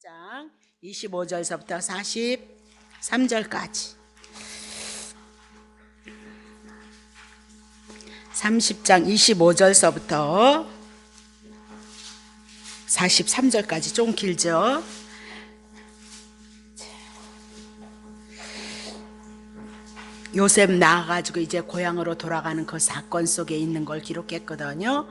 30장 25절서부터 43절까지 30장 25절서부터 43절까지 좀 길죠. 요셉 나와가지고 이제 고향으로 돌아가는 그 사건 속에 있는 걸 기록했거든요.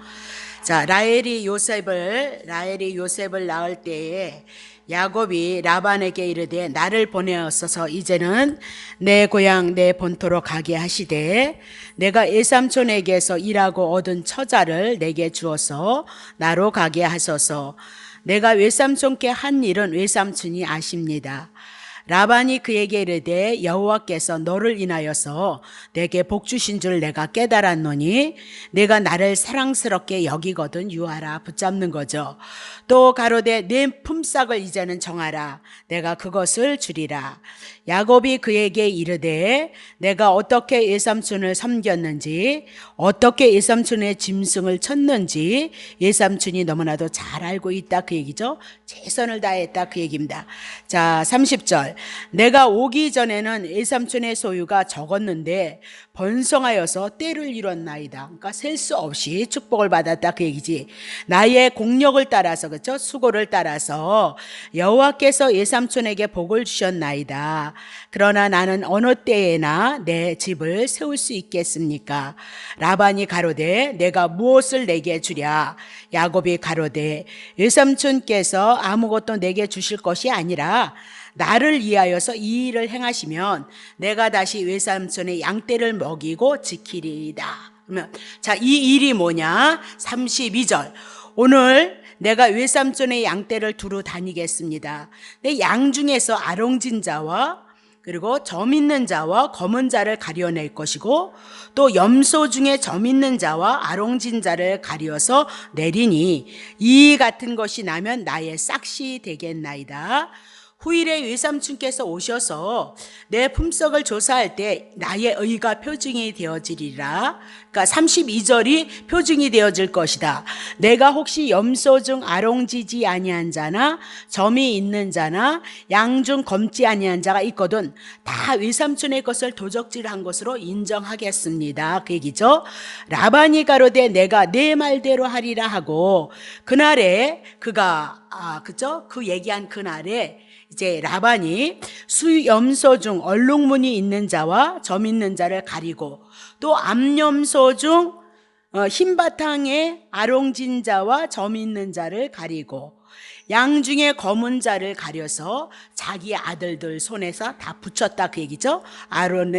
자, 라헬이 요셉을 낳을 때에 야곱이 라반에게 이르되 나를 보내었어서 이제는 내 고향 내 본토로 가게 하시되 내가 외삼촌에게서 일하고 얻은 처자를 내게 주어서 나로 가게 하소서. 내가 외삼촌께 한 일은 외삼촌이 아십니다. 라반이 그에게 이르되 여호와께서 너를 인하여서 내게 복 주신 줄 내가 깨달았노니 내가 나를 사랑스럽게 여기거든 유하라. 붙잡는 거죠. 또 가로되 내 품삯을 이제는 정하라. 내가 그것을 주리라. 야곱이 그에게 이르되 내가 어떻게 외삼촌을 섬겼는지 어떻게 외삼촌의 짐승을 쳤는지 외삼촌이 너무나도 잘 알고 있다 그 얘기죠. 최선을 다했다 그 얘기입니다. 자, 30절. 내가 오기 전에는 외삼촌의 소유가 적었는데 번성하여서 때를 이뤘나이다. 그러니까 셀 수 없이 축복을 받았다 그 얘기지. 나의 공력을 따라서, 그렇죠? 수고를 따라서 여호와께서 외삼촌에게 복을 주셨나이다. 그러나 나는 어느 때에나 내 집을 세울 수 있겠습니까? 라반이 가로되 내가 무엇을 내게 주랴? 야곱이 가로되 외삼촌께서 아무것도 내게 주실 것이 아니라 나를 위하여서 이 일을 행하시면 내가 다시 외삼촌의 양떼를 먹이고 지키리이다. 그러면 자, 이 일이 뭐냐? 32절. 오늘 내가 외삼촌의 양떼를 두루 다니겠습니다. 내 양 중에서 아롱진 자와 그리고 점 있는 자와 검은 자를 가려낼 것이고 또 염소 중에 점 있는 자와 아롱진 자를 가려서 내리니 이 같은 것이 나면 나의 싹시 되겠나이다. 후일에 외삼촌께서 오셔서 내 품삯을 조사할 때 나의 의가 표징이 되어지리라. 그러니까 32절이 표징이 되어질 것이다. 내가 혹시 염소 중 아롱지지 아니한 자나 점이 있는 자나 양 중 검지 아니한 자가 있거든 다 외삼촌의 것을 도적질한 것으로 인정하겠습니다. 그 얘기죠. 라반이 가로되 내가 내 말대로 하리라 하고 그날에 그가 그죠? 그 얘기한 그날에 이제 라반이 수염소 중 얼룩무늬 있는 자와 점 있는 자를 가리고 또 암염소 중 흰 바탕에 아롱진 자와 점 있는 자를 가리고 양 중에 검은 자를 가려서 자기 아들들 손에서 다 붙였다 그 얘기죠.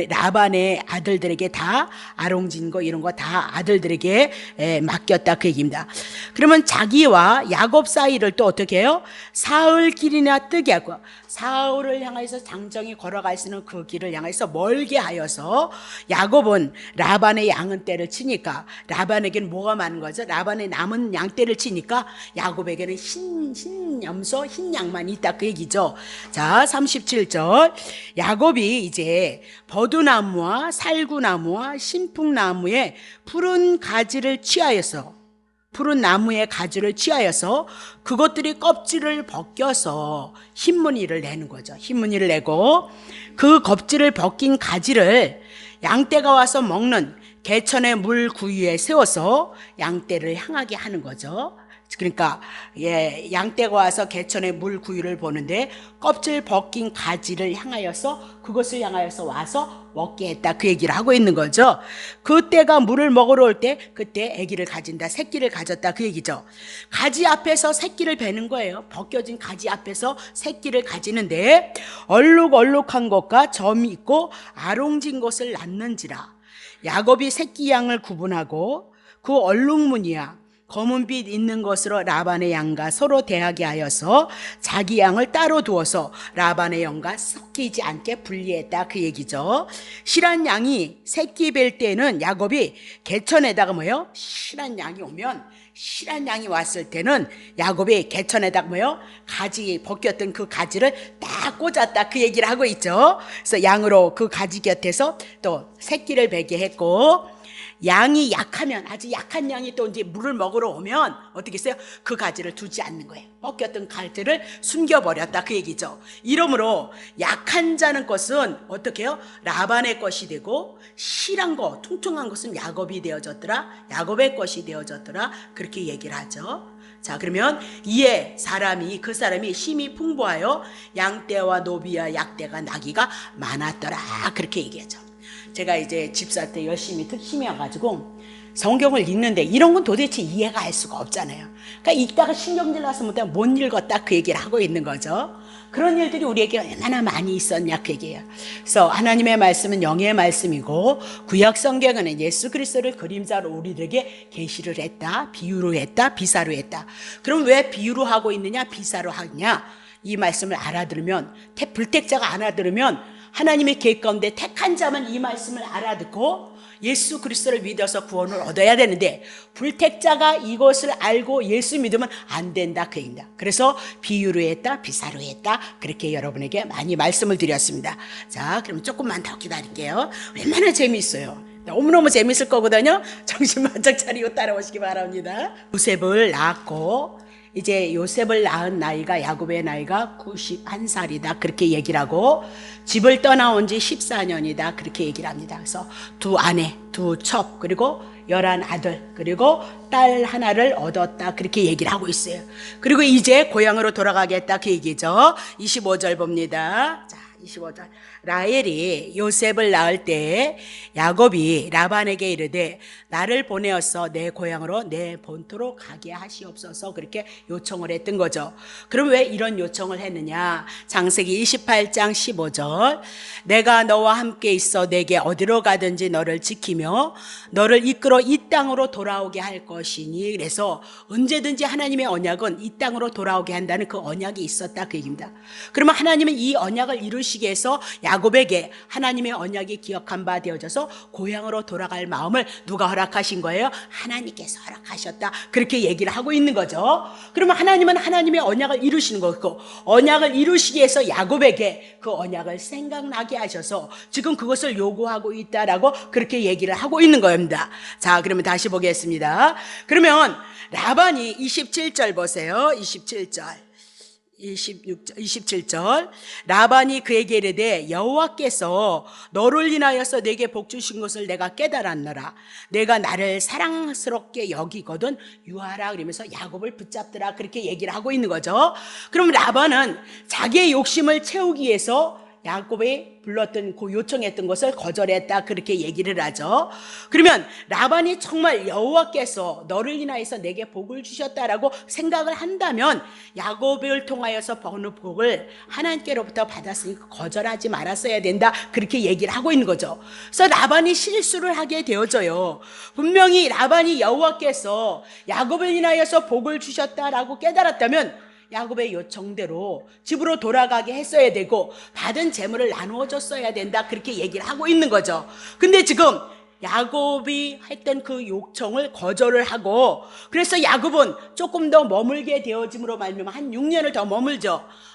라반의 아들들에게 다 아롱진 거 이런 거 다 아들들에게 맡겼다 그 얘기입니다. 그러면 자기와 야곱 사이를 또 어떻게 해요? 사흘길이나 뜨게 하고 사흘을 향해서 장정이 걸어갈 수 있는 그 길을 향해서 멀게 하여서 야곱은 라반의 양은 떼를 치니까 라반에게는 뭐가 많은 거죠? 라반의 남은 양떼를 치니까 야곱에게는 흰 염소 흰 양만 있다 그 얘기죠. 자, 37절. 야곱이 이제 버두나무와 살구나무와 신풍나무의 푸른 가지를 취하여서 푸른 나무의 가지를 취하여서 그것들이 껍질을 벗겨서 흰무늬를 내는 거죠. 흰무늬를 내고 그 껍질을 벗긴 가지를 양떼가 와서 먹는 개천의 물 구유에 세워서 양떼를 향하게 하는 거죠. 그러니까 양떼가 와서 개천의 물 구유를 보는데 껍질 벗긴 가지를 향하여서 그것을 향하여서 와서 먹게 했다 그 얘기를 하고 있는 거죠. 그때가 물을 먹으러 올 때 그때 아기를 가진다 새끼를 가졌다 그 얘기죠. 가지 앞에서 새끼를 베는 거예요. 벗겨진 가지 앞에서 새끼를 가지는데 얼룩얼룩한 것과 점이 있고 아롱진 것을 낳는지라. 야곱이 새끼 양을 구분하고 그 얼룩무늬야 검은빛 있는 것으로 라반의 양과 서로 대하게 하여서 자기 양을 따로 두어서 라반의 양과 섞이지 않게 분리했다 그 얘기죠. 실한 양이 새끼 뵐 때는 야곱이 개천에다가 뭐요? 실한 양이 오면 실한 양이 왔을 때는 야곱이 개천에다가 뭐요? 가지 벗겼던 그 가지를 딱 꽂았다 그 얘기를 하고 있죠. 그래서 양으로 그 가지 곁에서 또 새끼를 베게 했고 양이 약하면, 아주 약한 양이 또 이제 물을 먹으러 오면 어떻게 했어요? 그 가지를 두지 않는 거예요. 벗겼던 가지를 숨겨버렸다, 그 얘기죠. 이러므로 약한 자는 것은 어떻게 해요? 라반의 것이 되고, 실한 거, 퉁퉁한 것은 야곱이 되어졌더라, 야곱의 것이 되어졌더라, 그렇게 얘기를 하죠. 자, 그러면 이에 그 사람이 힘이 풍부하여 양떼와 노비와 약떼가 나귀가 많았더라, 그렇게 얘기하죠. 제가 이제 집사 때 열심히 특심이 와가지고 성경을 읽는데 이런 건 도대체 이해가 할 수가 없잖아요. 그러니까 읽다가 신경질 나서 못 읽었다, 그 얘기를 하고 있는 거죠. 그런 일들이 우리에게 얼마나 많이 있었냐, 그 얘기예요. 그래서 하나님의 말씀은 영의 말씀이고, 구약 성경은 예수 그리스도를 그림자로 우리들에게 계시를 했다, 비유로 했다, 비사로 했다. 그럼 왜 비유로 하고 있느냐, 비사로 하느냐? 이 말씀을 알아들으면, 불택자가 알아들으면 하나님의 계획 가운데 택한 자만 이 말씀을 알아듣고 예수 그리스도를 믿어서 구원을 얻어야 되는데, 불택자가 이것을 알고 예수 믿으면 안 된다, 그 얘기입니다. 그래서 비유로 했다, 비사로 했다, 그렇게 여러분에게 많이 말씀을 드렸습니다. 자, 그럼 조금만 더 기다릴게요. 얼마나 재미있어요. 너무너무 재밌을 거거든요. 정신 바짝 차리고 따라오시기 바랍니다. 요셉을 낳았고, 이제 요셉을 낳은 나이가, 야곱의 나이가 91살이다, 그렇게 얘기를 하고, 집을 떠나온 지 14년이다, 그렇게 얘기를 합니다. 그래서 두 아내, 두 첩, 그리고 11 아들, 그리고 딸 하나를 얻었다, 그렇게 얘기를 하고 있어요. 그리고 이제 고향으로 돌아가겠다, 그 얘기죠. 25절 봅니다. 자, 25절. 라헬이 요셉을 낳을 때 야곱이 라반에게 이르되 나를 보내어서 내 고향으로 내 본토로 가게 하시옵소서, 그렇게 요청을 했던 거죠. 그럼 왜 이런 요청을 했느냐? 창세기 28장 15절. 내가 너와 함께 있어 내게 어디로 가든지 너를 지키며 너를 이끌어 이 땅으로 돌아오게 할 것이니. 그래서 언제든지 하나님의 언약은 이 땅으로 돌아오게 한다는 그 언약이 있었다, 그 얘기입니다. 그러면 하나님은 이 언약을 이루시기 위해서 야곱에게 하나님의 언약이 기억한 바 되어져서 고향으로 돌아갈 마음을 누가 허락하신 거예요? 하나님께서 허락하셨다, 그렇게 얘기를 하고 있는 거죠. 그러면 하나님은 하나님의 언약을 이루시는 거고, 언약을 이루시기 위해서 야곱에게 그 언약을 생각나게 하셔서 지금 그것을 요구하고 있다라고 그렇게 얘기를 하고 있는 겁니다. 자, 그러면 다시 보겠습니다. 그러면 라반이 27절 보세요. 27절. 라반이 그에게 이르되 여호와께서 너를 인하여서 내게 복 주신 것을 내가 깨달았노라. 내가 나를 사랑스럽게 여기거든 유하라, 그러면서 야곱을 붙잡더라, 그렇게 얘기를 하고 있는 거죠. 그럼 라반은 자기의 욕심을 채우기 위해서 야곱이 불렀던, 그 요청했던 것을 거절했다, 그렇게 얘기를 하죠. 그러면 라반이 정말 여호와께서 너를 인하여서 내게 복을 주셨다라고 생각을 한다면 야곱을 통하여서 버는 복을 하나님께로부터 받았으니까 거절하지 말았어야 된다, 그렇게 얘기를 하고 있는 거죠. 그래서 라반이 실수를 하게 되어져요. 분명히 라반이 여호와께서 야곱을 인하여서 복을 주셨다라고 깨달았다면 야곱의 요청대로 집으로 돌아가게 했어야 되고 받은 재물을 나누어 줬어야 된다, 그렇게 얘기를 하고 있는 거죠. 근데 지금 야곱이 했던 그 요청을 거절을 하고, 그래서 야곱은 조금 더 머물게 되어짐으로 말미암아 한 6년을 더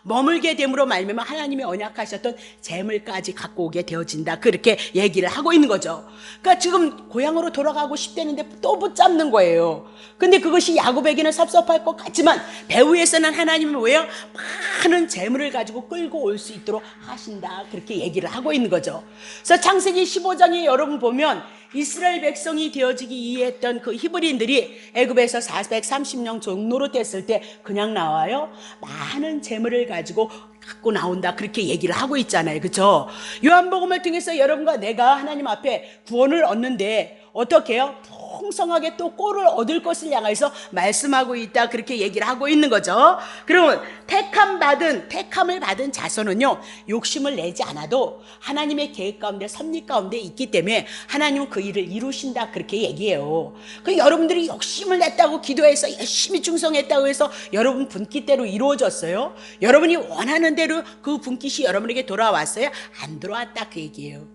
머물게 됨으로 말미암아 하나님이 언약하셨던 재물까지 갖고 오게 되어진다, 그렇게 얘기를 하고 있는 거죠. 그러니까 지금 고향으로 돌아가고 싶다는데 또 붙잡는 거예요. 근데 그것이 야곱에게는 섭섭할 것 같지만 배후에서는 하나님은 왜요? 많은 재물을 가지고 끌고 올 수 있도록 하신다, 그렇게 얘기를 하고 있는 거죠. 그래서 창세기 15장에 여러분 보면 이스라엘 백성이 되어지기 이해했던 그 히브리인들이 애굽에서 430년 종노릇 됐을 때 그냥 나와요? 많은 재물을 가지고 갖고 나온다, 그렇게 얘기를 하고 있잖아요, 그렇죠? 요한복음을 통해서 여러분과 내가 하나님 앞에 구원을 얻는데 어떻게 해요? 풍성하게 또 꼴을 얻을 것을 향해서 말씀하고 있다, 그렇게 얘기를 하고 있는 거죠. 그러면 택함을 받은 자손은요, 욕심을 내지 않아도 하나님의 계획 가운데, 섭리 가운데 있기 때문에 하나님은 그 일을 이루신다, 그렇게 얘기해요. 그 여러분들이 욕심을 냈다고 기도해서 열심히 충성했다고 해서 여러분 분깃대로 이루어졌어요? 여러분이 원하는 대로 그 분깃이 여러분에게 돌아왔어요? 안 돌아왔다, 그 얘기예요.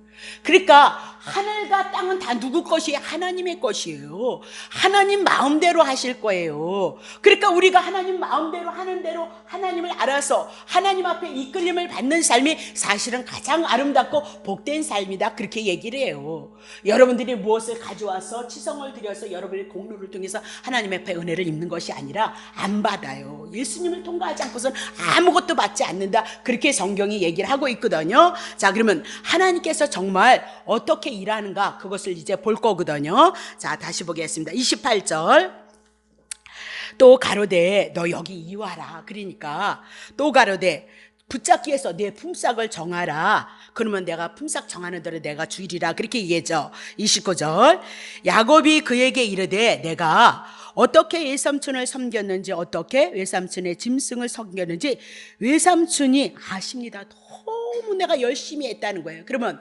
그러니까 하늘과 땅은 다 누구 것이에요? 하나님의 것이에요. 하나님 마음대로 하실 거예요. 그러니까 우리가 하나님 마음대로 하는 대로 하나님을 알아서 하나님 앞에 이끌림을 받는 삶이 사실은 가장 아름답고 복된 삶이다, 그렇게 얘기를 해요. 여러분들이 무엇을 가져와서 치성을 드려서 여러분의 공로를 통해서 하나님 앞에 은혜를 입는 것이 아니라 안 받아요. 예수님을 통과하지 않고서는 아무것도 받지 않는다, 그렇게 성경이 얘기를 하고 있거든요. 자, 그러면 하나님께서 정말 어떻게 일하는가, 그것을 이제 볼 거거든요. 자, 다시 보겠습니다. 28절. 또 가로되 너 여기 이와라. 그러니까 또 가로되 붙잡기 위해서 내 품삯을 정하라. 그러면 내가 품삯 정하는 대로 내가 주리라, 그렇게 얘기했죠. 29절. 야곱이 그에게 이르되 내가 어떻게 외삼촌을 섬겼는지, 어떻게 외삼촌의 짐승을 섬겼는지 외삼촌이 아십니다. 너무 내가 열심히 했다는 거예요. 그러면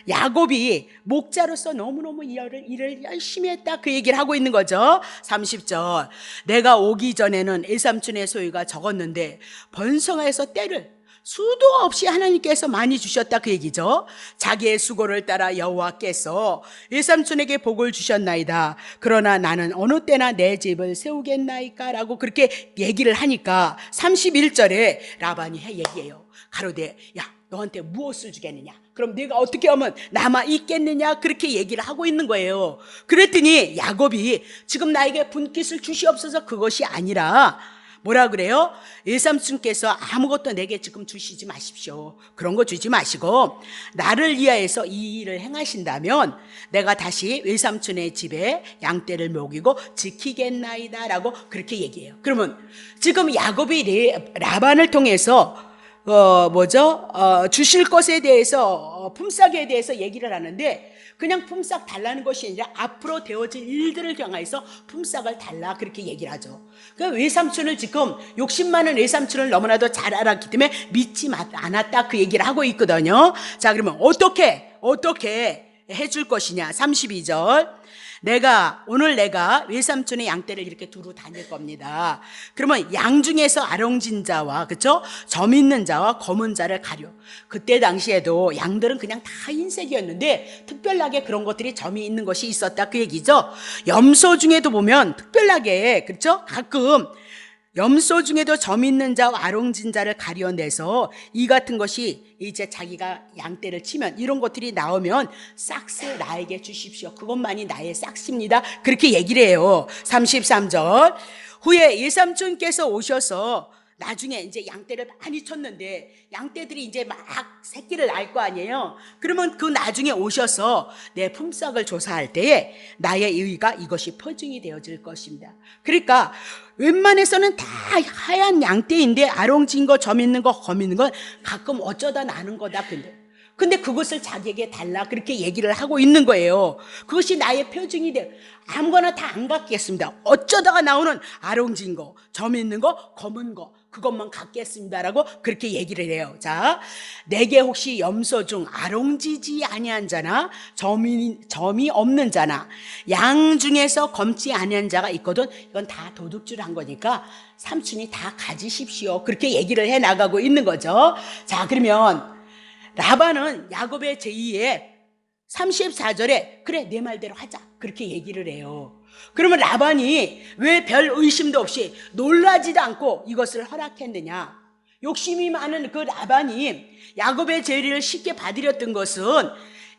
야곱이 목자로서 너무너무 일을 열심히 했다, 그 얘기를 하고 있는 거죠. 30절. 내가 오기 전에는 외삼촌의 소유가 적었는데 번성해서 때를 수도 없이 하나님께서 많이 주셨다, 그 얘기죠. 자기의 수고를 따라 여호와께서 외삼촌에게 복을 주셨나이다. 그러나 나는 어느 때나 내 집을 세우겠나이까? 라고 그렇게 얘기를 하니까 31절에 라반이 얘기해요. 가로되 야, 너한테 무엇을 주겠느냐? 그럼 네가 어떻게 하면 남아 있겠느냐? 그렇게 얘기를 하고 있는 거예요. 그랬더니 야곱이 지금 나에게 분깃을 주시옵소서, 그것이 아니라 뭐라 그래요? 외삼촌께서 아무것도 내게 지금 주시지 마십시오. 그런 거 주지 마시고 나를 위하여서 이 일을 행하신다면 내가 다시 외삼촌의 집에 양떼를 먹이고 지키겠나이다, 라고 그렇게 얘기해요. 그러면 지금 야곱이 라반을 통해서 주실 것에 대해서, 품삯에 대해서 얘기를 하는데, 그냥 품삯 달라는 것이 아니라 앞으로 되어질 일들을 향해서 품삯을 달라, 그렇게 얘기를 하죠. 그 외삼촌을 지금 욕심 많은 외삼촌을 너무나도 잘 알았기 때문에 믿지 않았다, 그 얘기를 하고 있거든요. 자, 그러면 어떻게 해줄 것이냐? 32절. 오늘 내가 외삼촌의 양떼를 이렇게 두루 다닐 겁니다. 그러면 양 중에서 아롱진 자와, 그쵸? 점 있는 자와 검은 자를 가려. 그때 당시에도 양들은 그냥 다 흰색이었는데 특별하게 그런 것들이 점이 있는 것이 있었다, 그 얘기죠. 염소 중에도 보면 특별하게, 그렇죠? 가끔 염소 중에도 점 있는 자와 아롱진 자를 가려내서 이 같은 것이 이제 자기가 양떼를 치면 이런 것들이 나오면 싹스 나에게 주십시오. 그것만이 나의 싹스입니다, 그렇게 얘기를 해요. 33절. 후에 외삼촌께서 오셔서 나중에 이제 양떼를 많이 쳤는데 양떼들이 이제 막 새끼를 낳을 거 아니에요. 그러면 그 나중에 오셔서 내 품삯을 조사할 때에 나의 의가 이것이 표징이 되어질 것입니다. 그러니까 웬만해서는 다 하얀 양떼인데 아롱진 거, 점 있는 거, 검 있는 건 가끔 어쩌다 나는 거다. 근데 그것을 자기에게 달라, 그렇게 얘기를 하고 있는 거예요. 그것이 나의 표징이 돼. 아무거나 다 안 갖겠습니다. 어쩌다가 나오는 아롱진 거, 점 있는 거, 검은 거, 그것만 갖겠습니다라고 그렇게 얘기를 해요. 자, 내게 혹시 염소 중 아롱지지 아니한 자나 점이 없는 자나 양 중에서 검지 아니한 자가 있거든. 이건 다 도둑질한 거니까 삼촌이 다 가지십시오, 그렇게 얘기를 해 나가고 있는 거죠. 자, 그러면 라반은 야곱의 제의에 34절에 그래, 내 말대로 하자, 그렇게 얘기를 해요. 그러면 라반이 왜 별 의심도 없이 놀라지도 않고 이것을 허락했느냐? 욕심이 많은 그 라반이 야곱의 제의를 쉽게 받으렸던 것은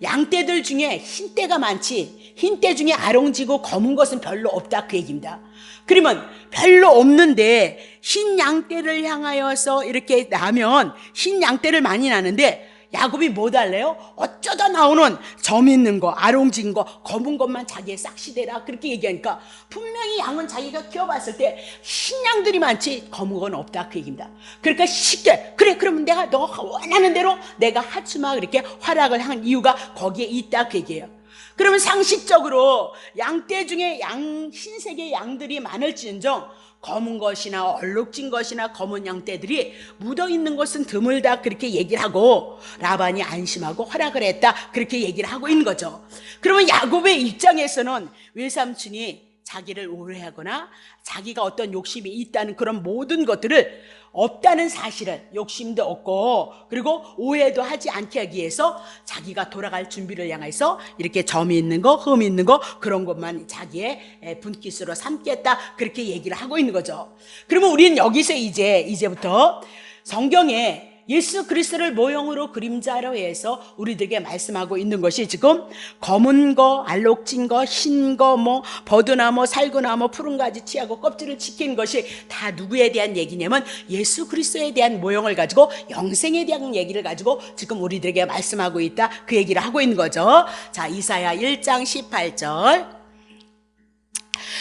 양떼들 중에 흰떼가 많지 흰떼 중에 아롱지고 검은 것은 별로 없다, 그 얘기입니다. 그러면 별로 없는데 흰 양떼를 향하여서 이렇게 나면 흰 양떼를 많이 나는데 야곱이 뭐 달래요? 어쩌다 나오는 점 있는 거, 아롱진 거, 검은 것만 자기의 싹시대라, 그렇게 얘기하니까 분명히 양은 자기가 키워봤을 때 흰 양들이 많지 검은 건 없다, 그 얘기입니다. 그러니까 쉽게 그래, 그러면 내가 너가 원하는 대로 내가 하츠마, 그렇게 허락을 한 이유가 거기에 있다, 그 얘기예요. 그러면 상식적으로 양떼 중에 흰색의 양들이 많을지언정 검은 것이나 얼룩진 것이나 검은 양떼들이 묻어있는 것은 드물다, 그렇게 얘기를 하고 라반이 안심하고 허락을 했다, 그렇게 얘기를 하고 있는 거죠. 그러면 야곱의 입장에서는 외삼촌이 자기를 오해하거나 자기가 어떤 욕심이 있다는 그런 모든 것들을 없다는 사실을, 욕심도 없고 그리고 오해도 하지 않게 하기 위해서 자기가 돌아갈 준비를 향해서 이렇게 점이 있는 거, 흠이 있는 거, 그런 것만 자기의 분깃으로 삼겠다, 그렇게 얘기를 하고 있는 거죠. 그러면 우리는 여기서 이제부터 성경에 예수 그리스도를 모형으로 그림자로 해서 우리들에게 말씀하고 있는 것이 지금 검은 거, 알록진 거, 흰 거, 버드나무, 살구나무, 푸른 가지 취하고 껍질을 지킨 것이 다 누구에 대한 얘기냐면 예수 그리스도에 대한 모형을 가지고 영생에 대한 얘기를 가지고 지금 우리들에게 말씀하고 있다, 그 얘기를 하고 있는 거죠. 자, 이사야 1장 18절.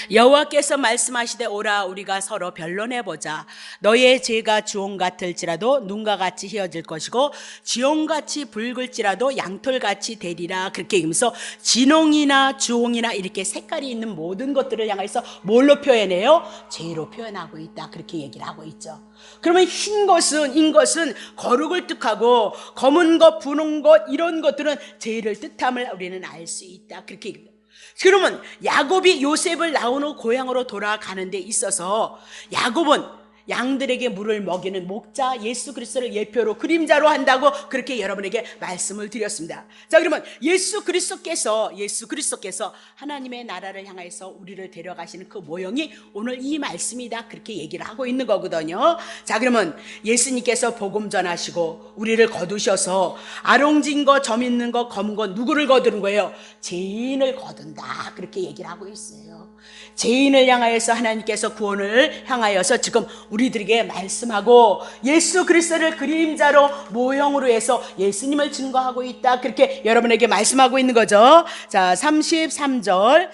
여호와께서 말씀하시되 오라 우리가 서로 변론해보자. 너의 죄가 주홍 같을지라도 눈과 같이 휘어질 것이고 지홍같이 붉을지라도 양털같이 되리라. 그렇게 얘기하면서 진홍이나 주홍이나 이렇게 색깔이 있는 모든 것들을 향해서 뭘로 표현해요? 죄로 표현하고 있다, 그렇게 얘기를 하고 있죠. 그러면 흰 것은 거룩을 뜻하고 검은 것, 분홍 것, 이런 것들은 죄를 뜻함을 우리는 알 수 있다, 그렇게 얘기합니다. 그러면 야곱이 요셉을 낳은 고향으로 돌아가는 데 있어서 야곱은 양들에게 물을 먹이는 목자 예수 그리스도를 예표로 그림자로 한다고 그렇게 여러분에게 말씀을 드렸습니다. 자, 그러면 예수 그리스도께서 하나님의 나라를 향해서 우리를 데려가시는 그 모형이 오늘 이 말씀이다, 그렇게 얘기를 하고 있는 거거든요. 자, 그러면 예수님께서 복음 전하시고 우리를 거두셔서 아롱진 거, 점 있는 거, 검은 거, 누구를 거두는 거예요? 죄인을 거둔다, 그렇게 얘기를 하고 있어요. 죄인을 향하여서 하나님께서 구원을 향하여서 지금 우리들에게 말씀하고 예수 그리스도를 그림자로 모형으로 해서 예수님을 증거하고 있다, 그렇게 여러분에게 말씀하고 있는 거죠. 자, 33절.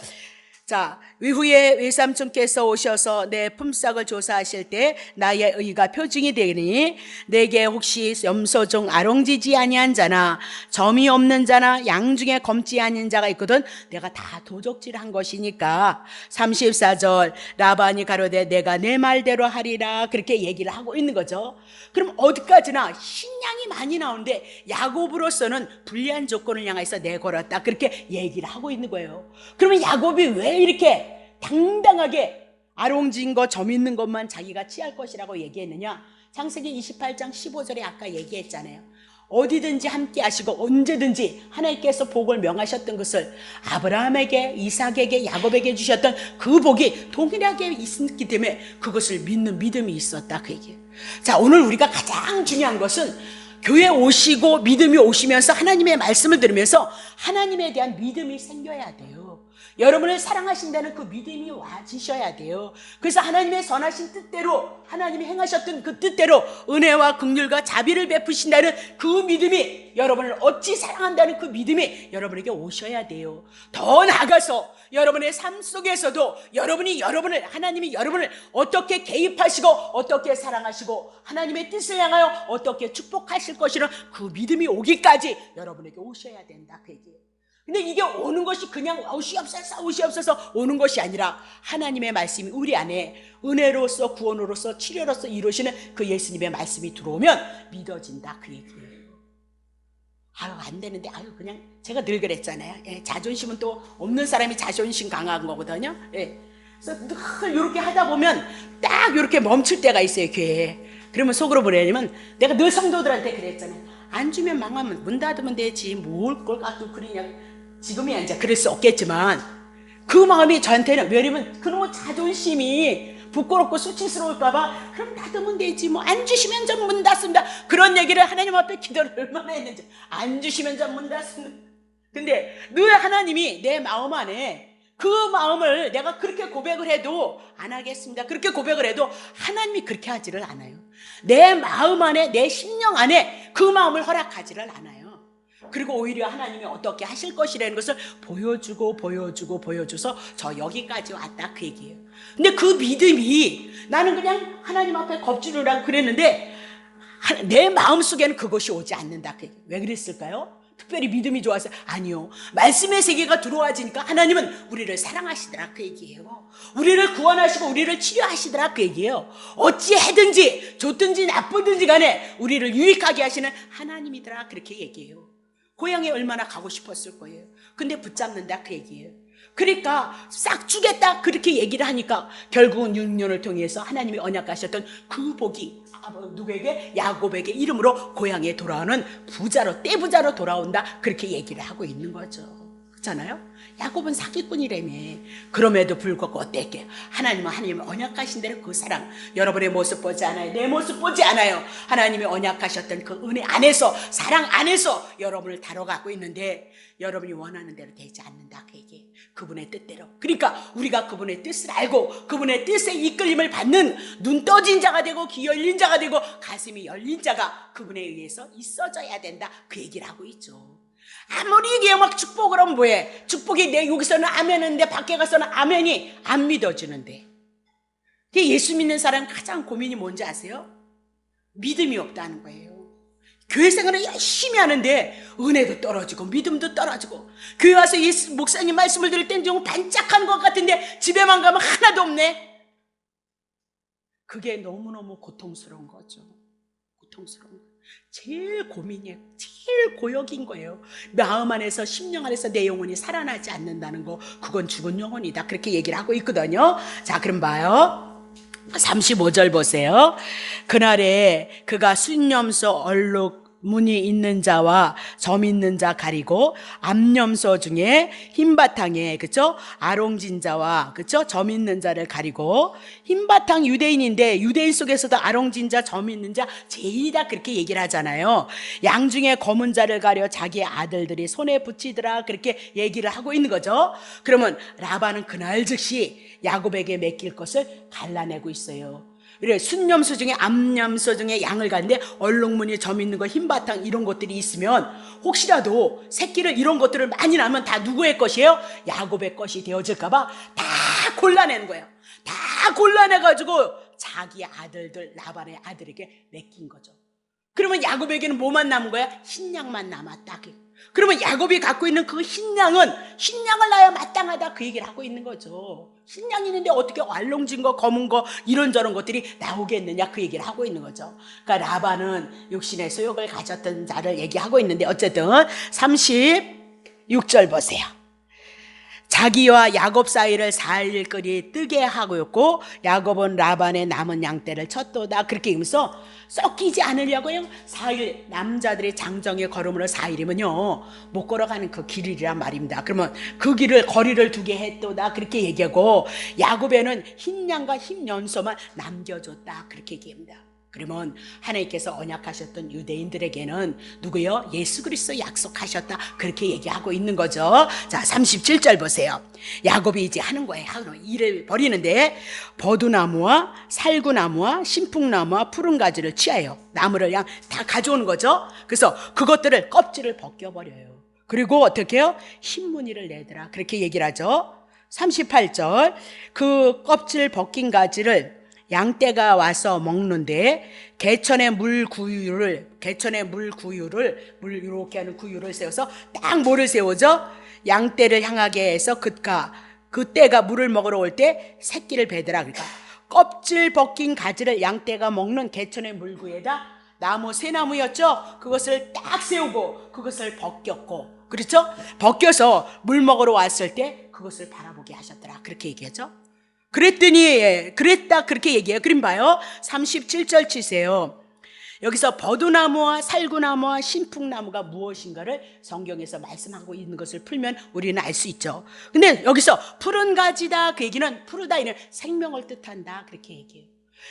자, 이후에 외삼촌께서 오셔서 내 품삯을 조사하실 때 나의 의가 표징이 되니 내게 혹시 염소 중 아롱지지 아니한 자나 점이 없는 자나 양 중에 검지 아닌 자가 있거든 내가 다 도적질한 것이니까. 34절. 라반이 가로되 내가 내 말대로 하리라, 그렇게 얘기를 하고 있는 거죠. 그럼 어디까지나 흰양이 많이 나오는데 야곱으로서는 불리한 조건을 향해서 내걸었다, 그렇게 얘기를 하고 있는 거예요. 그러면 야곱이 왜 이렇게 당당하게 아롱진 거, 점 있는 것만 자기가 취할 것이라고 얘기했느냐? 창세기 28장 15절에 아까 얘기했잖아요. 어디든지 함께 하시고 언제든지 하나님께서 복을 명하셨던 것을 아브라함에게, 이삭에게, 야곱에게 주셨던 그 복이 동일하게 있었기 때문에 그것을 믿는 믿음이 있었다, 그 얘기예요. 자, 오늘 우리가 가장 중요한 것은 교회 오시고 믿음이 오시면서 하나님의 말씀을 들으면서 하나님에 대한 믿음이 생겨야 돼요. 여러분을 사랑하신다는 그 믿음이 와지셔야 돼요. 그래서 하나님의 선하신 뜻대로, 하나님이 행하셨던 그 뜻대로 은혜와 긍휼과 자비를 베푸신다는 그 믿음이, 여러분을 어찌 사랑한다는 그 믿음이 여러분에게 오셔야 돼요. 더 나아가서 여러분의 삶 속에서도 하나님이 여러분을 어떻게 개입하시고 어떻게 사랑하시고 하나님의 뜻을 향하여 어떻게 축복하실 것이라는 그 믿음이 오기까지 여러분에게 오셔야 된다, 그 얘기예요. 근데 이게 오는 것이 그냥 옷이 없어서 오는 것이 아니라 하나님의 말씀이 우리 안에 은혜로서 구원으로서 치료로서 이루시는 그 예수님의 말씀이 들어오면 믿어진다, 그 얘기예요. 안 되는데, 그냥 제가 늘 그랬잖아요. 자존심은 또 없는 사람이 자존심 강한 거거든요. 그래서 늘 이렇게 하다 보면 딱 이렇게 멈출 때가 있어요, 교회에. 그러면 속으로 뭐냐면 내가 늘 성도들한테 그랬잖아요. 안 주면 망하면 문 닫으면 되지, 뭘 걸 갖고 그러냐. 지금이야 이제 그럴 수 없겠지만 그 마음이 저한테는, 왜냐면 그놈의 자존심이 부끄럽고 수치스러울까봐 그럼 닫으면 되지, 안 주시면 전 문 닫습니다, 그런 얘기를 하나님 앞에 기도를 얼마나 했는지. 안 주시면 전 문 닫습니다. 근데 늘 하나님이 내 마음 안에 그 마음을 내가 그렇게 고백을 해도 안 하겠습니다, 그렇게 고백을 해도 하나님이 그렇게 하지를 않아요. 내 마음 안에, 내 심령 안에 그 마음을 허락하지를 않아요. 그리고 오히려 하나님이 어떻게 하실 것이라는 것을 보여줘서 저 여기까지 왔다, 그 얘기예요. 근데 그 믿음이, 나는 그냥 하나님 앞에 겁주를 하고 그랬는데 내 마음속에는 그것이 오지 않는다, 그 얘기예요. 왜 그랬을까요? 특별히 믿음이 좋아서? 아니요, 말씀의 세계가 들어와지니까 하나님은 우리를 사랑하시더라, 그 얘기예요. 우리를 구원하시고 우리를 치료하시더라, 그 얘기예요. 어찌 해든지 좋든지 나쁘든지 간에 우리를 유익하게 하시는 하나님이더라, 그렇게 얘기해요. 고향에 얼마나 가고 싶었을 거예요. 근데 붙잡는다, 그 얘기예요. 그러니까 싹 주겠다 그렇게 얘기를 하니까 결국은 6년을 통해서 하나님이 언약하셨던 그 복이 누구에게? 야곱에게 이름으로 고향에 돌아오는 부자로, 떼부자로 돌아온다 그렇게 얘기를 하고 있는 거죠. 그렇잖아요. 야곱은 사기꾼이라며. 그럼에도 불구하고 어땠게? 하나님은 언약하신 대로 그 사랑, 여러분의 모습 보지 않아요. 내 모습 보지 않아요. 하나님이 언약하셨던 그 은혜 안에서, 사랑 안에서 여러분을 다뤄가고 있는데 여러분이 원하는 대로 되지 않는다 그 얘기예요. 그분의 뜻대로. 그러니까 우리가 그분의 뜻을 알고 그분의 뜻에 이끌림을 받는 눈 떠진 자가 되고 귀 열린 자가 되고 가슴이 열린 자가 그분에 의해서 있어져야 된다 그 얘기를 하고 있죠. 아무리 이게 막 축복을 하면 뭐해? 축복이 내 여기서는 아멘인데 밖에 가서는 아멘이 안 믿어지는데. 예수 믿는 사람 가장 고민이 뭔지 아세요? 믿음이 없다는 거예요. 교회 생활을 열심히 하는데 은혜도 떨어지고 믿음도 떨어지고, 교회 와서 예수 목사님 말씀을 들을 땐 좀 반짝한 것 같은데 집에만 가면 하나도 없네. 그게 너무너무 고통스러운 거죠. 고통스러운 거예요. 제일 고민이에요. 제일 고역인 거예요. 마음 안에서, 심령 안에서 내 영혼이 살아나지 않는다는 거, 그건 죽은 영혼이다 그렇게 얘기를 하고 있거든요. 자, 그럼 봐요. 35절 보세요. 그날에 그가 순념소 얼룩 무늬 있는 자와 점 있는 자 가리고, 암염소 중에 흰바탕에, 그쵸? 아롱진자와, 그쵸? 점 있는 자를 가리고. 흰바탕 유대인인데 유대인 속에서도 아롱진자, 점 있는 자 제일이다 그렇게 얘기를 하잖아요. 양 중에 검은 자를 가려 자기 아들들이 손에 붙이더라 그렇게 얘기를 하고 있는 거죠. 그러면 라반은 그날 즉시 야곱에게 맡길 것을 갈라내고 있어요. 그래, 순념소 중에, 암염소 중에 양을 가는데 얼룩무늬, 점 있는 거, 흰바탕 이런 것들이 있으면 혹시라도 새끼를 이런 것들을 많이 낳으면 다 누구의 것이에요? 야곱의 것이 되어질까봐 다 골라내는 거예요. 다 골라내가지고 자기 아들들, 라반의 아들에게 맡긴 거죠. 그러면 야곱에게는 뭐만 남은 거야? 흰 양만 남았다. 그러면 야곱이 갖고 있는 그 흰 양은 흰 양을 낳아야 마땅하다 그 얘기를 하고 있는 거죠. 흰 양이 있는데 어떻게 알롱진 거, 검은 거 이런저런 것들이 나오겠느냐 그 얘기를 하고 있는 거죠. 그러니까 라반은 육신의 소욕을 가졌던 자를 얘기하고 있는데, 어쨌든 36절 보세요. 자기와 야곱 사이를 4일거리 뜨게 하고 있고, 야곱은 라반의 남은 양떼를 쳤도다 그렇게 하면서 썩히지 않으려고요. 4일, 남자들의 장정의 걸음으로 4일이면요 못 걸어가는 그 길이란 말입니다. 그러면 그 길을, 거리를 두게 했도다 그렇게 얘기하고, 야곱에는 흰 양과 흰 연소만 남겨줬다 그렇게 얘기합니다. 그러면 하나님께서 언약하셨던 유대인들에게는 누구요? 예수 그리스도 약속하셨다 그렇게 얘기하고 있는 거죠. 자, 37절 보세요. 야곱이 이제 하는 거예요. 일을 벌이는데 버두나무와 살구나무와 신풍나무와 푸른 가지를 취하여 나무를 그냥 다 가져오는 거죠. 그래서 그것들을 껍질을 벗겨버려요. 그리고 어떻게 해요? 흰무늬를 내더라 그렇게 얘기를 하죠. 38절 그 껍질 벗긴 가지를 양떼가 와서 먹는데 개천의 물 이렇게 하는 구유를 세워서 딱 뭐를 세우죠? 양떼를 향하게 해서 그때가 물을 먹으러 올 때 새끼를 베더라. 그러니까 껍질 벗긴 가지를 양떼가 먹는 개천의 물구에다 새나무였죠? 그것을 딱 세우고 그것을 벗겼고, 그렇죠? 벗겨서 물 먹으러 왔을 때 그것을 바라보게 하셨더라 그렇게 얘기하죠. 그랬다 그렇게 얘기해요. 그림 봐요. 37절 치세요. 여기서 버두나무와 살구나무와 신풍나무가 무엇인가를 성경에서 말씀하고 있는 것을 풀면 우리는 알 수 있죠. 근데 여기서 푸른 가지다 그 얘기는, 푸르다 이는 생명을 뜻한다 그렇게 얘기해요.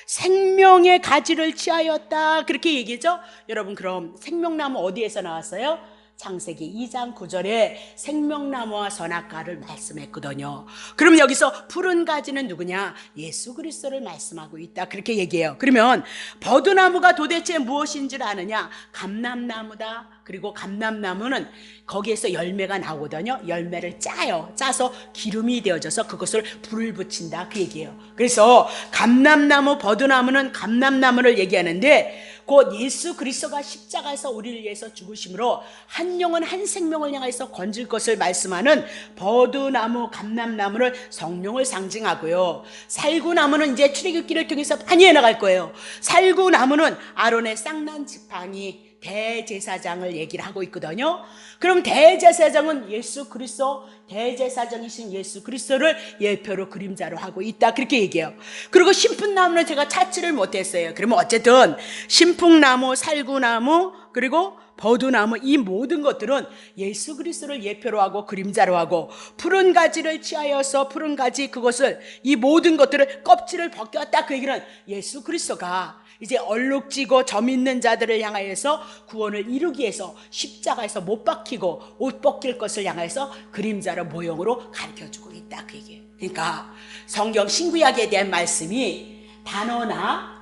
생명의 가지를 취하였다 그렇게 얘기죠. 여러분, 그럼 생명나무 어디에서 나왔어요? 창세기 2장 9절에 생명나무와 선악과를 말씀했거든요. 그럼 여기서 푸른 가지는 누구냐? 예수 그리스도를 말씀하고 있다 그렇게 얘기해요. 그러면 버드나무가 도대체 무엇인지를 아느냐? 감람나무다. 그리고 감람나무는 거기에서 열매가 나오거든요. 열매를 짜서 기름이 되어져서 그것을 불을 붙인다 그 얘기예요. 그래서 감람나무, 버드나무는 감람나무를 얘기하는데, 곧 예수 그리스도가 십자가에서 우리를 위해서 죽으심으로 한 영혼 한 생명을 향해서 건질 것을 말씀하는 버드나무, 감람나무를 성령을 상징하고요. 살구나무는 이제 출애굽기를 통해서 많이 해나갈 거예요. 살구나무는 아론의 쌍난 지팡이 대제사장을 얘기를 하고 있거든요. 그럼 대제사장은 예수 그리스도, 대제사장이신 예수 그리스도를 예표로 그림자로 하고 있다, 그렇게 얘기해요. 그리고 신풍나무는 제가 찾지를 못했어요. 그러면 어쨌든 신풍나무, 살구나무, 그리고 버두나무, 이 모든 것들은 예수 그리스도를 예표로 하고 그림자로 하고, 푸른 가지를 취하여서 푸른 가지, 그것을, 이 모든 것들을 껍질을 벗겼다, 그 얘기는 예수 그리스도가 이제 얼룩지고 점 있는 자들을 향하여서 구원을 이루기 위해서 십자가에서 못 박히고 옷 벗길 것을 향해서 그림자로 모형으로 가르쳐주고 있다, 그 얘기예요. 그러니까 성경 신구약에 대한 말씀이 단어나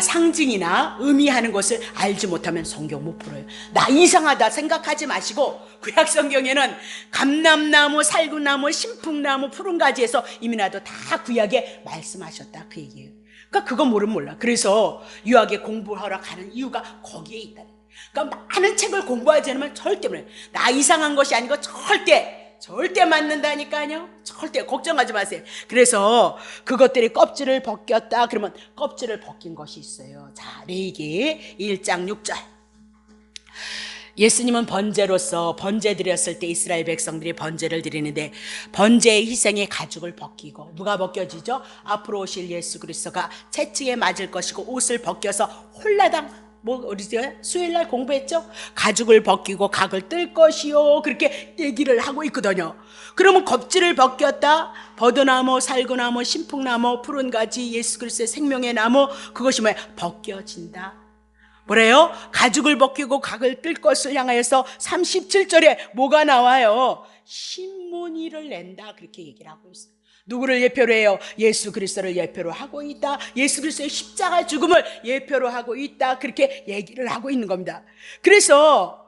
상징이나 의미하는 것을 알지 못하면 성경 못 풀어요. 나 이상하다 생각하지 마시고, 구약 성경에는 감람나무, 살구나무, 신풍나무, 푸른 가지에서 이미 나도 다 구약에 말씀하셨다, 그 얘기예요. 그러니까 그거 모르면 몰라. 그래서 유학에 공부하러 가는 이유가 거기에 있다. 그러니까 많은 책을 공부하지 않으면 절대 몰라요. 나 이상한 것이 아니고 절대 맞는다니까요. 절대 걱정하지 마세요. 그래서 그것들이 껍질을 벗겼다 그러면 껍질을 벗긴 것이 있어요. 자, 레위기 1장 6절. 예수님은 번제로서 번제 드렸을 때 이스라엘 백성들이 번제를 드리는데 번제의 희생의 가죽을 벗기고, 누가 벗겨지죠? 앞으로 오실 예수 그리스도가 채찍에 맞을 것이고 옷을 벗겨서 홀라당, 우리 수요일날 공부했죠? 가죽을 벗기고 각을 뜰 것이요, 그렇게 얘기를 하고 있거든요. 그러면 껍질을 벗겼다, 버드나무, 살구나무, 신풍나무, 푸른 가지, 예수 그리스도의 생명의 나무, 그것이 뭐야? 벗겨진다. 뭐래요? 가죽을 벗기고 각을 뜰 것을 향하여서 37절에 뭐가 나와요? 신문이를 낸다, 그렇게 얘기를 하고 있어요. 누구를 예표로 해요? 예수 그리스도를 예표로 하고 있다. 예수 그리스도의 십자가 죽음을 예표로 하고 있다, 그렇게 얘기를 하고 있는 겁니다. 그래서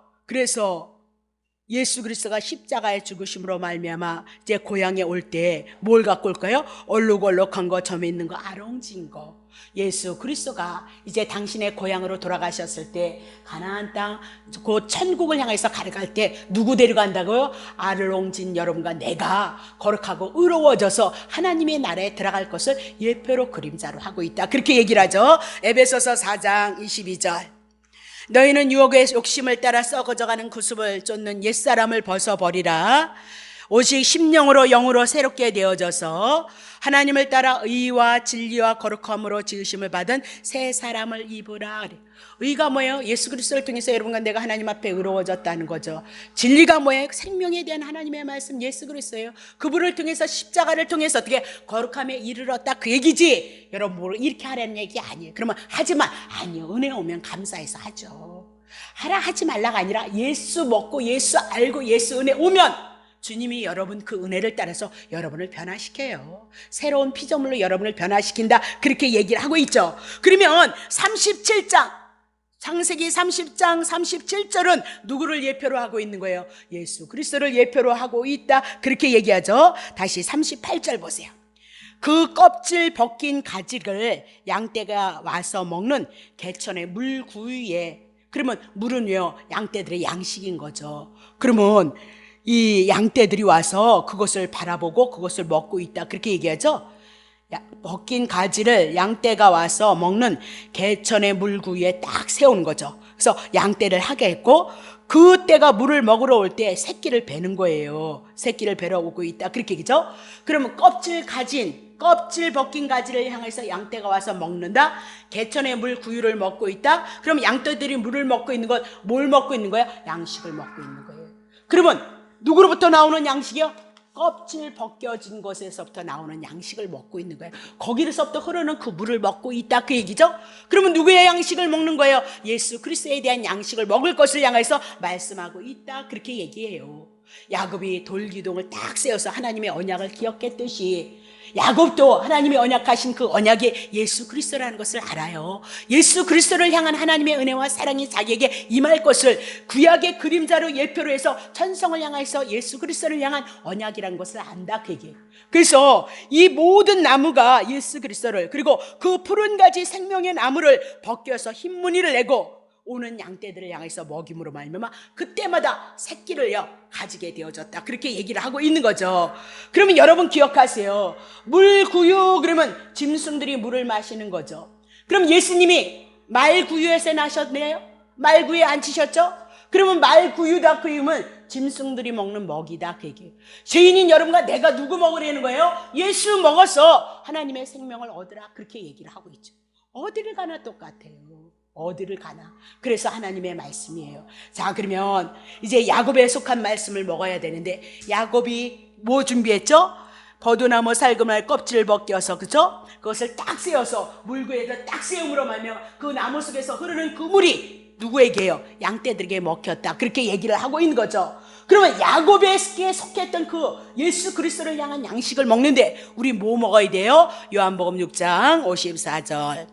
예수 그리스도가 십자가의 죽으심으로 말미암아 이제 고향에 올 때 뭘 갖고 올까요? 얼룩얼룩한 거, 점 있는 거, 아롱진 거. 예수 그리스도가 이제 당신의 고향으로 돌아가셨을 때 가나안 땅, 그 천국을 향해서 가려갈 때 누구 데려간다고요? 아르롱진 여러분과 내가 거룩하고 의로워져서 하나님의 나라에 들어갈 것을 예표로 그림자로 하고 있다, 그렇게 얘기를 하죠. 에베소서 4장 22절. 너희는 유혹의 욕심을 따라 썩어져가는 구습을 쫓는 옛사람을 벗어버리라. 오직 심령으로 영으로 새롭게 되어져서 하나님을 따라 의와 진리와 거룩함으로 지으심을 받은 새 사람을 입으라. 의가 뭐예요? 예수 그리스도를 통해서 여러분과 내가 하나님 앞에 의로워졌다는 거죠. 진리가 뭐예요? 생명에 대한 하나님의 말씀, 예수 그리스도예요. 그분을 통해서, 십자가를 통해서 어떻게 거룩함에 이르렀다, 그 얘기지. 여러분 뭐 이렇게 하라는 얘기 아니에요. 그러면 하지만, 아니요, 은혜 오면 감사해서 하죠. 하라 하지 말라가 아니라 예수 먹고 예수 알고 예수 은혜 오면 주님이 여러분 그 은혜를 따라서 여러분을 변화시켜요. 새로운 피조물로 여러분을 변화시킨다, 그렇게 얘기를 하고 있죠. 그러면 37장, 창세기 30장 37절은 누구를 예표로 하고 있는 거예요? 예수 그리스도를 예표로 하고 있다, 그렇게 얘기하죠. 다시 38절 보세요. 그 껍질 벗긴 가지를 양떼가 와서 먹는 개천의 물구유에, 그러면 물은 왜요? 양떼들의 양식인 거죠. 그러면 이 양떼들이 와서 그것을 바라보고 그것을 먹고 있다, 그렇게 얘기하죠. 벗긴 가지를 양떼가 와서 먹는 개천의 물구유에 딱 세운 거죠. 그래서 양떼를 하게 했고, 그 떼가 물을 먹으러 올 때 새끼를 베는 거예요. 새끼를 베러 오고 있다, 그렇게 얘기죠. 그러면 껍질 벗긴 가지를 향해서 양떼가 와서 먹는다. 개천의 물구유를 먹고 있다. 그럼 양떼들이 물을 먹고 있는 건 뭘 먹고 있는 거야? 양식을 먹고 있는 거예요. 그러면 누구로부터 나오는 양식이요? 껍질 벗겨진 것에서부터 나오는 양식을 먹고 있는 거예요. 거기서부터 흐르는 그 물을 먹고 있다, 그 얘기죠. 그러면 누구의 양식을 먹는 거예요? 예수 그리스도에 대한 양식을 먹을 것을 향해서 말씀하고 있다, 그렇게 얘기해요. 야곱이 돌기둥을 딱 세워서 하나님의 언약을 기억했듯이 야곱도 하나님이 언약하신 그 언약이 예수 그리스도라는 것을 알아요. 예수 그리스도를 향한 하나님의 은혜와 사랑이 자기에게 임할 것을 구약의 그림자로 예표로 해서 천성을 향해서 예수 그리스도를 향한 언약이라는 것을 안다, 그 얘기예요. 그래서 이 모든 나무가 예수 그리스도를, 그리고 그 푸른 가지 생명의 나무를 벗겨서 흰 무늬를 내고 오는 양떼들을 향해서 먹임으로 말미암아 그때마다 새끼를요 가지게 되어졌다, 그렇게 얘기를 하고 있는 거죠. 그러면 여러분 기억하세요. 물구유 그러면 짐승들이 물을 마시는 거죠. 그럼 예수님이 말구유에서 나셨네요? 말구에 앉히셨죠? 그러면 말구유다 그 이름은 짐승들이 먹는 먹이다 그 얘기예요. 죄인인 여러분과 내가 누구 먹으려는 거예요? 예수 먹어서 하나님의 생명을 얻으라 그렇게 얘기를 하고 있죠. 어디를 가나 똑같아요. 어디를 가나. 그래서 하나님의 말씀이에요. 자, 그러면 이제 야곱에 속한 말씀을 먹어야 되는데 야곱이 뭐 준비했죠? 버두나무 살금알 껍질을 벗겨서, 그죠? 그것을 딱 세워서 물구에다 딱 세움으로 말며 그 나무 속에서 흐르는 그 물이 누구에게요? 양떼들에게 먹혔다. 그렇게 얘기를 하고 있는 거죠. 그러면 야곱에게 속했던 그 예수 그리스도를 향한 양식을 먹는데 우리 뭐 먹어야 돼요? 요한복음 6장 54절.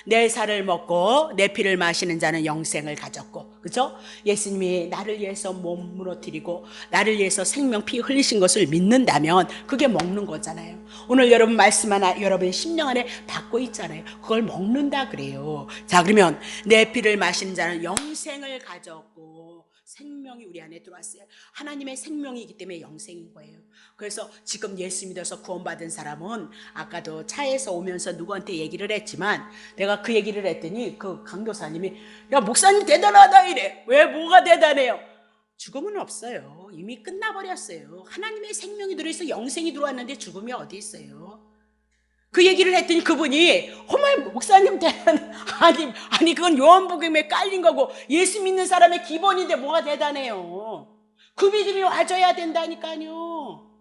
내 살을 먹고 내 피를 마시는 자는 영생을 가졌고, 그죠? 예수님이 나를 위해서 몸 무너뜨리고 나를 위해서 생명 피 흘리신 것을 믿는다면 그게 먹는 거잖아요. 오늘 여러분 말씀 하나 여러분의 심령 안에 받고 있잖아요. 그걸 먹는다 그래요. 자, 그러면 내 피를 마시는 자는 영생을 가졌고 생명이 우리 안에 들어왔어요. 하나님의 생명이기 때문에 영생인 거예요. 그래서 지금 예수 믿어서 구원받은 사람은 아까도 차에서 오면서 누구한테 얘기를 했지만 내가 그 얘기를 했더니 그 강도사님이 야 목사님 대단하다 이래. 왜 뭐가 대단해요? 죽음은 없어요. 이미 끝나버렸어요. 하나님의 생명이 들어있어 영생이 들어왔는데 죽음이 어디 있어요? 그 얘기를 했더니 그분이 정말 목사님 대단 아니 그건 요한복음에 깔린 거고 예수 믿는 사람의 기본인데 뭐가 대단해요? 그 믿음이 와줘야 된다니까요.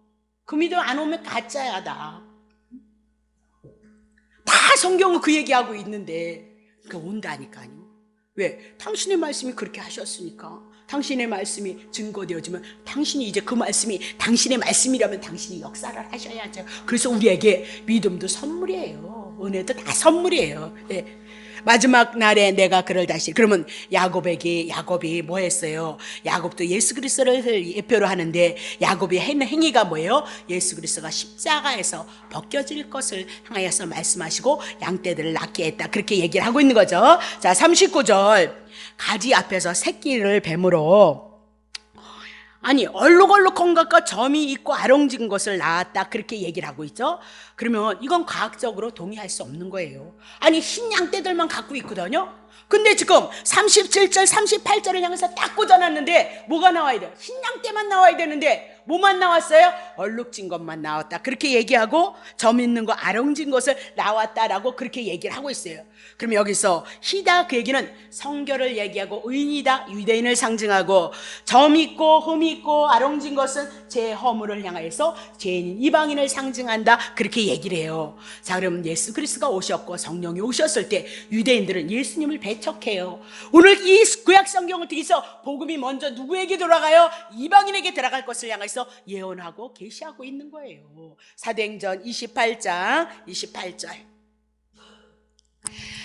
그 믿음 안 오면 가짜야 다 성경은 그 얘기하고 있는데 그 온다니까요. 왜? 당신의 말씀이 그렇게 하셨으니까. 당신의 말씀이 증거되어지면 당신이 이제 그 말씀이 당신의 말씀이라면 당신이 역사를 하셔야죠. 그래서 우리에게 믿음도 선물이에요. 은혜도 다 선물이에요. 예. 마지막 날에 내가 그를 다시 그러면 야곱이 뭐 했어요? 야곱도 예수 그리스도를 예표로 하는데 야곱이 했는 행위가 뭐예요? 예수 그리스도가 십자가에서 벗겨질 것을 향하여서 말씀하시고 양떼들을 낳게 했다. 그렇게 얘기를 하고 있는 거죠. 자, 39절 가지 앞에서 새끼를 뱀으로 얼룩얼룩한 것과 점이 있고 아롱진 것을 낳았다. 그렇게 얘기를 하고 있죠. 그러면 이건 과학적으로 동의할 수 없는 거예요. 흰 양떼들만 갖고 있거든요. 근데 지금 37절 38절을 향해서 딱 꽂아놨는데 뭐가 나와야 돼요? 흰 양떼만 나와야 되는데 뭐만 나왔어요? 얼룩진 것만 나왔다. 그렇게 얘기하고 점 있는 거 아롱진 것을 나왔다라고 그렇게 얘기를 하고 있어요. 그럼 여기서 희다 그 얘기는 성결을 얘기하고 의인이다 유대인을 상징하고 점 있고 흠이 있고 아롱진 것은 제 허물을 향하여서 죄인인 이방인을 상징한다. 그렇게 얘기를 해요. 자, 그럼 예수 그리스도가 오셨고 성령이 오셨을 때 유대인들은 예수님을 배척해요. 오늘 이 구약 성경을 통해서 복음이 먼저 누구에게 돌아가요? 이방인에게 들어갈 것을 향해서 예언하고 계시하고 있는 거예요. 사도행전 28장 28절.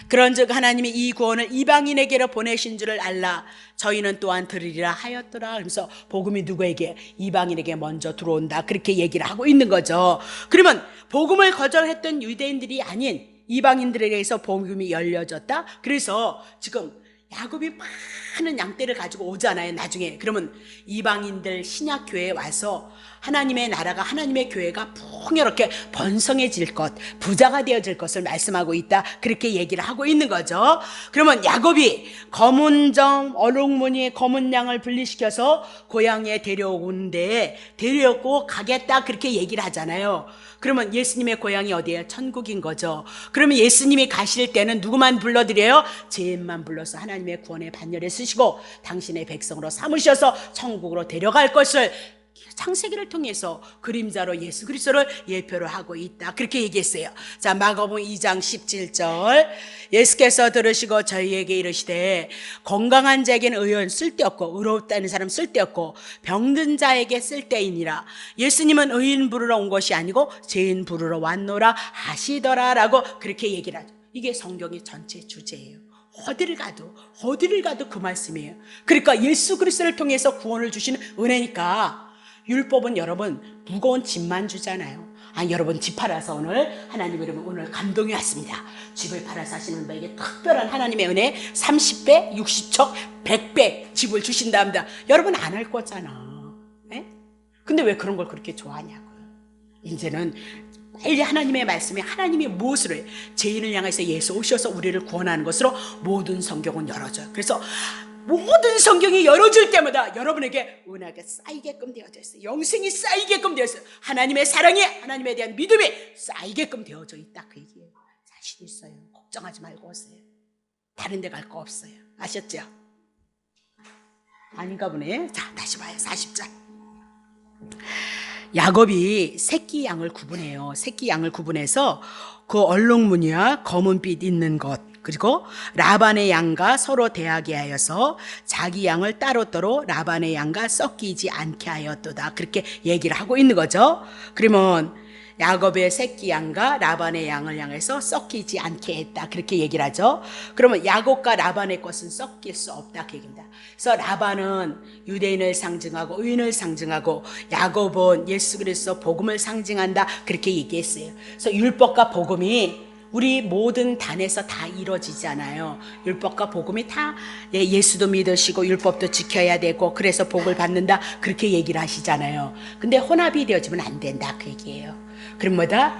그런즉 하나님이 이 구원을 이방인에게로 보내신 줄을 알라 저희는 또한 들으리라 하였더라. 그래서 복음이 누구에게? 이방인에게 먼저 들어온다. 그렇게 얘기를 하고 있는 거죠. 그러면 복음을 거절했던 유대인들이 아닌 이방인들에게서 복음이 열려졌다. 그래서 지금 야곱이 많은 양떼를 가지고 오잖아요. 나중에 그러면 이방인들 신약교회에 와서 하나님의 나라가 하나님의 교회가 풍요롭게 번성해질 것, 부자가 되어질 것을 말씀하고 있다. 그렇게 얘기를 하고 있는 거죠. 그러면 야곱이 검은 점 어룩무늬 검은 양을 분리시켜서 고향에 데려오는데 데려오고 가겠다. 그렇게 얘기를 하잖아요. 그러면 예수님의 고향이 어디예요? 천국인 거죠. 그러면 예수님이 가실 때는 누구만 불러드려요? 죄인만 불러서 하나님의 구원의 반열에 쓰시고 당신의 백성으로 삼으셔서 천국으로 데려갈 것을 창세기를 통해서 그림자로 예수 그리스도를 예표로 하고 있다. 그렇게 얘기했어요. 자, 마가복음 2장 17절 예수께서 들으시고 저희에게 이르시되 건강한 자에게는 의원 쓸데없고 의롭다는 사람 쓸데없고 병든 자에게 쓸데이니라. 예수님은 의인 부르러 온 것이 아니고 죄인 부르러 왔노라 하시더라 라고 그렇게 얘기를 하죠. 이게 성경의 전체 주제예요. 어디를 가도 그 말씀이에요. 그러니까 예수 그리스도를 통해서 구원을 주시는 은혜니까 율법은 여러분 무거운 짐만 주잖아요. 여러분 집 팔아서 하나님 여러분 오늘 감동이 왔습니다. 집을 팔아서 하시는 분에게 특별한 하나님의 은혜 30배, 60척, 100배 집을 주신답니다. 여러분 안 할 거잖아. 네? 근데 왜 그런 걸 그렇게 좋아하냐고요. 이제는 빨리 하나님의 말씀에 하나님이 무엇으로 해요? 죄인을 향해서 예수 오셔서 우리를 구원하는 것으로 모든 성경은 열어져요. 그래서 모든 성경이 열어질 때마다 여러분에게 은혜가 쌓이게끔 되어져 있어요. 영생이 쌓이게끔 되어 있어요. 하나님의 사랑이, 하나님에 대한 믿음이 쌓이게끔 되어져 있다 그 얘기예요. 자신 있어요. 걱정하지 말고 오세요. 다른 데 갈 거 없어요. 아셨죠? 아닌가 보네. 자, 다시 봐요. 40절. 야곱이 새끼 양을 구분해요. 새끼 양을 구분해서 그 얼룩무늬와 검은빛 있는 것, 그리고 라반의 양과 서로 대하게 하여서 자기 양을 따로따로 라반의 양과 섞이지 않게 하였도다. 그렇게 얘기를 하고 있는 거죠. 그러면 야곱의 새끼 양과 라반의 양을 향해서 섞이지 않게 했다. 그렇게 얘기를 하죠. 그러면 야곱과 라반의 것은 섞일 수 없다. 그 얘기입니다. 그래서 라반은 유대인을 상징하고 의인을 상징하고 야곱은 예수 그리스도 복음을 상징한다. 그렇게 얘기했어요. 그래서 율법과 복음이 우리 모든 단에서 다 이루어지잖아요. 율법과 복음이 다 예수도 믿으시고 율법도 지켜야 되고 그래서 복을 받는다. 그렇게 얘기를 하시잖아요. 근데 혼합이 되어지면 안 된다. 그 얘기예요. 그럼 뭐다?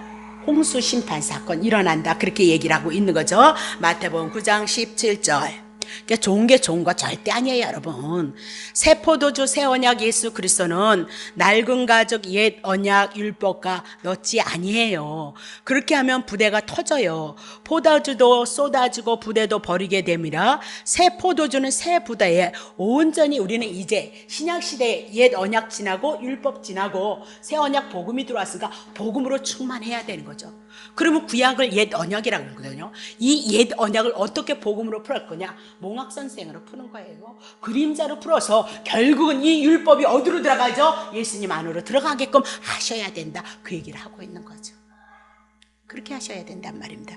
홍수 심판 사건 일어난다. 그렇게 얘기를 하고 있는 거죠. 마태복음 9장 17절. 그러니까 좋은 게 좋은 거 절대 아니에요, 여러분. 새 포도주 새 언약 예수 그리스도는 낡은 가죽 옛 언약 율법과 넣지 아니에요. 그렇게 하면 부대가 터져요. 포도주도 쏟아지고 부대도 버리게 됩니다. 새 포도주는 새 부대에 온전히 우리는 이제 신약 시대에 옛 언약 지나고 율법 지나고 새 언약 복음이 들어왔으니까 복음으로 충만해야 되는 거죠. 그러면 구약을 옛 언약이라고 하거든요. 이 옛 언약을 어떻게 복음으로 풀 거냐? 몽학선생으로 푸는 거예요. 그림자로 풀어서 결국은 이 율법이 어디로 들어가죠? 예수님 안으로 들어가게끔 하셔야 된다. 그 얘기를 하고 있는 거죠. 그렇게 하셔야 된단 말입니다.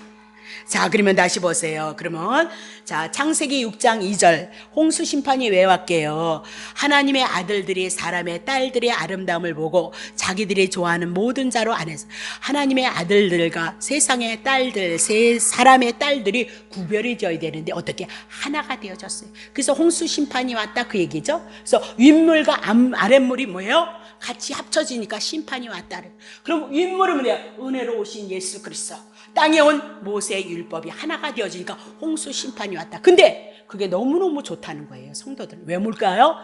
자, 그러면 다시 보세요. 그러면 자, 창세기 6장 2절 홍수 심판이 왜 왔게요? 하나님의 아들들이 사람의 딸들의 아름다움을 보고 자기들이 좋아하는 모든 자로 안에서 하나님의 아들들과 세상의 딸들, 사람의 딸들이 구별이 되어야 되는데 어떻게 하나가 되어졌어요. 그래서 홍수 심판이 왔다 그 얘기죠. 그래서 윗물과 아랫물이 뭐예요? 같이 합쳐지니까 심판이 왔다. 그럼 윗물은 뭐예요? 은혜로 오신 예수 그리스도. 땅에 온 모세의 율법이 하나가 되어지니까 홍수 심판이 왔다. 근데 그게 너무너무 좋다는 거예요. 성도들은. 왜 뭘까요?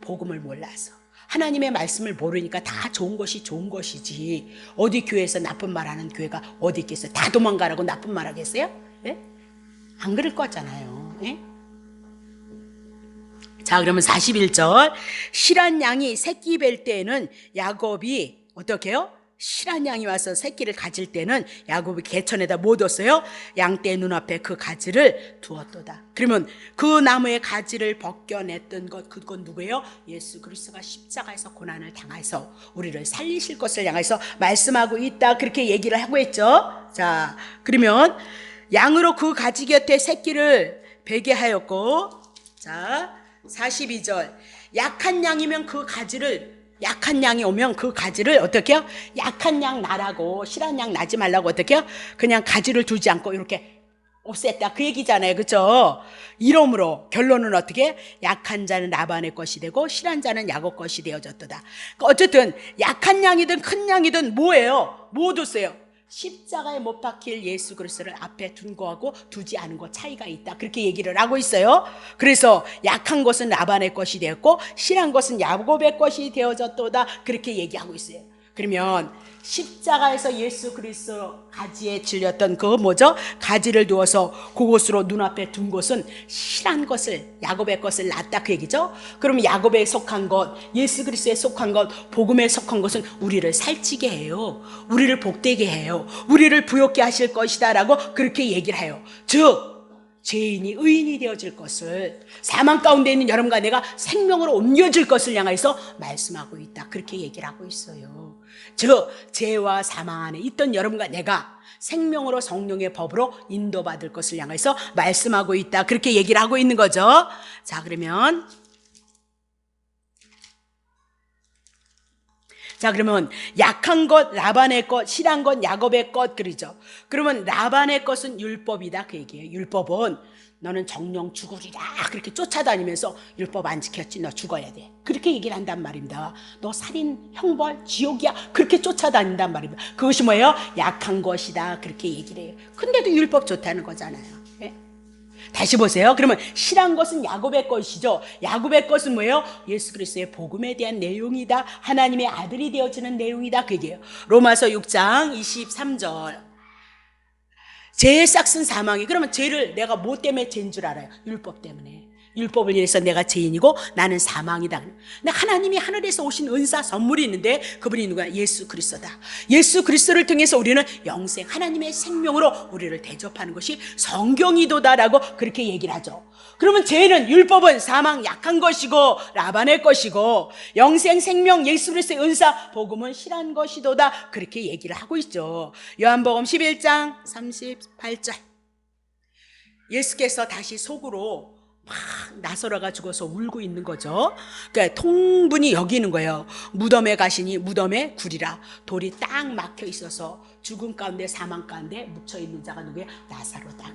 복음을 몰라서. 하나님의 말씀을 모르니까 다 좋은 것이 좋은 것이지. 어디 교회에서 나쁜 말하는 교회가 어디 있겠어요? 다 도망가라고 나쁜 말 하겠어요? 예? 안 그럴 거잖아요. 예? 자, 그러면 41절. 실한 양이 새끼 뵐 때에는 야곱이 어떻게 해요? 실한 양이 와서 새끼를 가질 때는 야곱이 개천에다 뭐 뒀어요? 양떼 눈앞에 그 가지를 두었도다. 그러면 그 나무의 가지를 벗겨냈던 것, 그건 누구예요? 예수 그리스도가 십자가에서 고난을 당해서 우리를 살리실 것을 향해서 말씀하고 있다. 그렇게 얘기를 하고 있죠. 자, 그러면 양으로 그 가지 곁에 새끼를 베게 하였고, 자 42절. 약한 양이면 그 가지를, 약한 양이 오면 그 가지를 어떻게 해요? 약한 양 나라고 실한 양 나지 말라고 어떻게 해요? 그냥 가지를 두지 않고 이렇게 없앴다 그 얘기잖아요. 그렇죠? 이러므로 결론은 어떻게? 약한 자는 라반의 것이 되고 실한 자는 야곱 것이 되어졌도다. 그러니까 어쨌든 약한 양이든 큰 양이든 뭐예요? 뭐 뒀어요? 십자가에 못 박힐 예수 그리스도를 앞에 둔 거하고 두지 않은 거 차이가 있다. 그렇게 얘기를 하고 있어요. 그래서 약한 것은 라반의 것이 되었고 실한 것은 야곱의 것이 되어졌도다. 그렇게 얘기하고 있어요. 그러면 십자가에서 예수 그리스도 가지에 질렸던 그 뭐죠? 가지를 두어서 그곳으로 눈앞에 둔 것은 실한 것을, 야곱의 것을 놨다 그 얘기죠. 그럼 야곱에 속한 것, 예수 그리스도에 속한 것, 복음에 속한 것은 우리를 살찌게 해요. 우리를 복되게 해요. 우리를 부욕게 하실 것이다 라고 그렇게 얘기를 해요. 즉 죄인이 의인이 되어질 것을, 사망 가운데 있는 여러분과 내가 생명으로 옮겨질 것을 향해서 말씀하고 있다. 그렇게 얘기를 하고 있어요. 즉 죄와 사망 안에 있던 여러분과 내가 생명으로 성령의 법으로 인도받을 것을 향해서 말씀하고 있다. 그렇게 얘기를 하고 있는 거죠. 자, 그러면 약한 것 라반의 것, 실한 것 야곱의 것 그러죠. 그러면 라반의 것은 율법이다 그 얘기예요. 율법은 너는 정령 죽으리라 그렇게 쫓아다니면서 율법 안 지켰지 너 죽어야 돼. 그렇게 얘기를 한단 말입니다. 너 살인, 형벌, 지옥이야 그렇게 쫓아다닌단 말입니다. 그것이 뭐예요? 약한 것이다 그렇게 얘기를 해요. 근데도 율법 좋다는 거잖아요. 예? 다시 보세요. 그러면 실한 것은 야곱의 것이죠. 야곱의 것은 뭐예요? 예수 그리스도의 복음에 대한 내용이다. 하나님의 아들이 되어지는 내용이다. 그 얘기예요. 로마서 6장 23절. 죄의 싹슨 사망이. 그러면 죄를 내가 뭐 때문에 죄인 줄 알아요? 율법 때문에. 율법을 위해서 내가 죄인이고 나는 사망이다. 근데 하나님이 하늘에서 오신 은사 선물이 있는데 그분이 누구야? 예수 그리스도다. 예수 그리스도를 통해서 우리는 영생, 하나님의 생명으로 우리를 대접하는 것이 성경이도다라고 그렇게 얘기를 하죠. 그러면 죄는, 율법은 사망, 약한 것이고 라반의 것이고, 영생, 생명, 예수 그리스도의 은사, 복음은 실한 것이도다. 그렇게 얘기를 하고 있죠. 요한복음 11장 38절. 예수께서 다시 속으로 막 나서로가 죽어서 울고 있는 거죠. 그러니까 통분이 여기 있는 거예요. 무덤에 가시니 무덤에 굴이라. 돌이 딱 막혀 있어서 죽음 가운데 사망 가운데 묻혀 있는 자가 누구예요? 나사로다.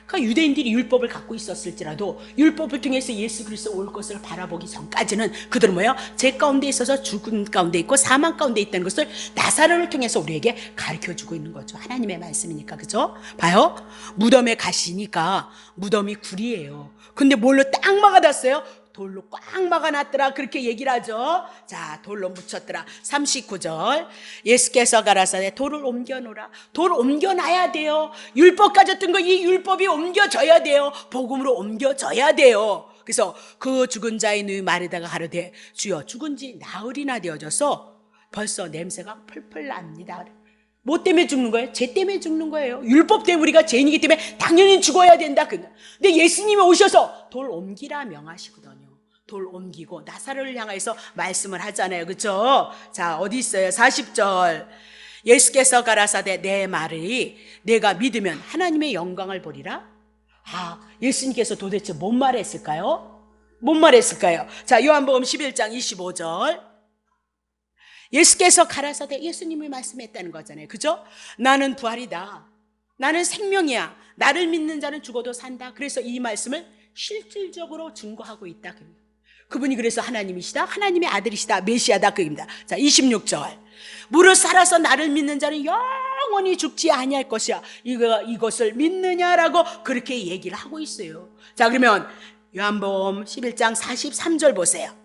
그러니까 유대인들이 율법을 갖고 있었을지라도 율법을 통해서 예수 그리스도 올 것을 바라보기 전까지는 그들은 뭐예요? 죄 가운데 있어서 죽음 가운데 있고 사망 가운데 있다는 것을 나사로를 통해서 우리에게 가르쳐주고 있는 거죠. 하나님의 말씀이니까. 그죠? 봐요. 무덤에 가시니까 무덤이 굴이에요. 근데 뭘로 딱 막아놨어요? 돌로 꽉 막아놨더라. 그렇게 얘기를 하죠. 자, 돌로 묻혔더라. 39절. 예수께서 가라사대 돌을 옮겨놓으라. 돌을 옮겨놔야 돼요. 율법 가졌던 거 이 율법이 옮겨져야 돼요. 복음으로 옮겨져야 돼요. 그래서 그 죽은 자의 누이 마르다가 가로되 주여 죽은 지 나흘이나 되어져서 벌써 냄새가 풀풀 납니다. 뭐 때문에 죽는 거예요? 죄 때문에 죽는 거예요. 율법 때문에 우리가 죄인이기 때문에 당연히 죽어야 된다. 근데 예수님이 오셔서 돌 옮기라 명하시거든요. 돌 옮기고 나사로를 향해서 말씀을 하잖아요. 그렇죠? 자, 어디 있어요? 40절. 예수께서 가라사대 내 말이 내가 믿으면 하나님의 영광을 보리라. 예수님께서 도대체 뭔 말했을까요? 뭔 말했을까요? 자, 요한복음 11장 25절. 예수께서 가라사대, 예수님이 말씀했다는 거잖아요. 그죠? 나는 부활이다. 나는 생명이야. 나를 믿는 자는 죽어도 산다. 그래서 이 말씀을 실질적으로 증거하고 있다. 그분이 그래서 하나님이시다. 하나님의 아들이시다. 메시아다. 그입니다. 자, 26절. 무릇 살아서 나를 믿는 자는 영원히 죽지 아니할 것이야. 이것을 믿느냐라고 그렇게 얘기를 하고 있어요. 자, 그러면 요한복음 11장 43절 보세요.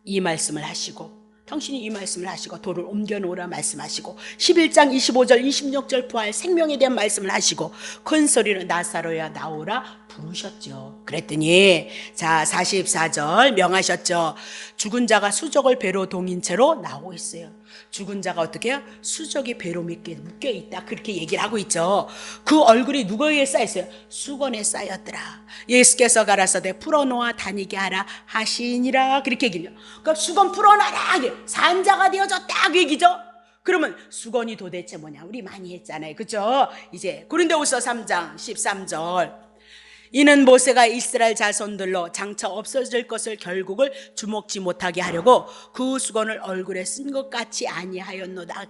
이 말씀을 하시고, 당신이 이 말씀을 하시고 돌을 옮겨놓으라 말씀하시고, 11장 25절 26절 부활 생명에 대한 말씀을 하시고, 큰 소리로 나사로야 나오라 부르셨죠. 그랬더니 자, 44절 명하셨죠. 죽은 자가 수족을 배로 동인 채로 나오고 있어요. 죽은 자가 어떻게 해요? 수족이 배로 묶여 있다. 그렇게 얘기를 하고 있죠. 그 얼굴이 누구에게 쌓였어요? 수건에 쌓였더라. 예수께서 가라사대 풀어놓아 다니게 하라 하시니라. 그렇게 얘기해요. 그러니까 수건 풀어놔라. 산자가 되어졌다. 그 얘기죠. 그러면 수건이 도대체 뭐냐? 우리 많이 했잖아요. 그죠? 이제 고린도후서 3장 13절. 이는 모세가 이스라엘 자손들로 장차 없어질 것을 결국을 주목지 못하게 하려고 그 수건을 얼굴에 쓴 것 같이 아니하였노다.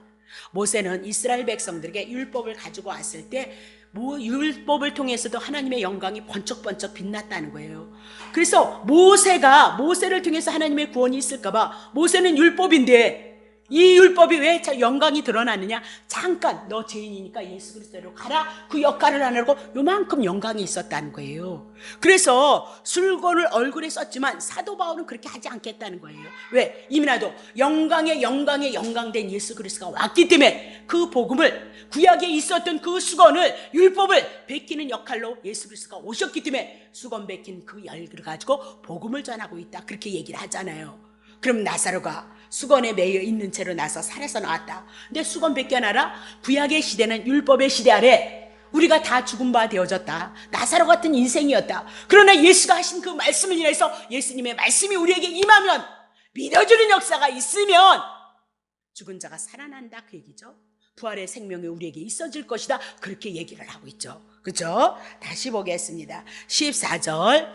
모세는 이스라엘 백성들에게 율법을 가지고 왔을 때 율법을 통해서도 하나님의 영광이 번쩍번쩍 빛났다는 거예요. 그래서 모세를 통해서 하나님의 구원이 있을까 봐, 모세는 율법인데 이 율법이 왜 영광이 드러나느냐? 잠깐 너 죄인이니까 예수 그리스도로 가라. 그 역할을 안 하고 요만큼 영광이 있었다는 거예요. 그래서 술건을 얼굴에 썼지만 사도 바울은 그렇게 하지 않겠다는 거예요. 왜? 이미나도 영광의 영광된 예수 그리스도가 왔기 때문에 그 복음을, 구약에 있었던 그 수건을, 율법을 베끼는 역할로 예수 그리스도가 오셨기 때문에 수건 베낀 그 열기를 가지고 복음을 전하고 있다. 그렇게 얘기를 하잖아요. 그럼 나사로가 수건에 매여 있는 채로 나서 살아서 나왔다. 근데 수건 벗겨놔라. 구약의 시대는 율법의 시대 아래 우리가 다 죽은 바 되어졌다. 나사로 같은 인생이었다. 그러나 예수가 하신 그 말씀을 인해서 예수님의 말씀이 우리에게 임하면, 믿어주는 역사가 있으면 죽은 자가 살아난다. 그 얘기죠. 부활의 생명이 우리에게 있어질 것이다. 그렇게 얘기를 하고 있죠. 그렇죠? 다시 보겠습니다. 14절.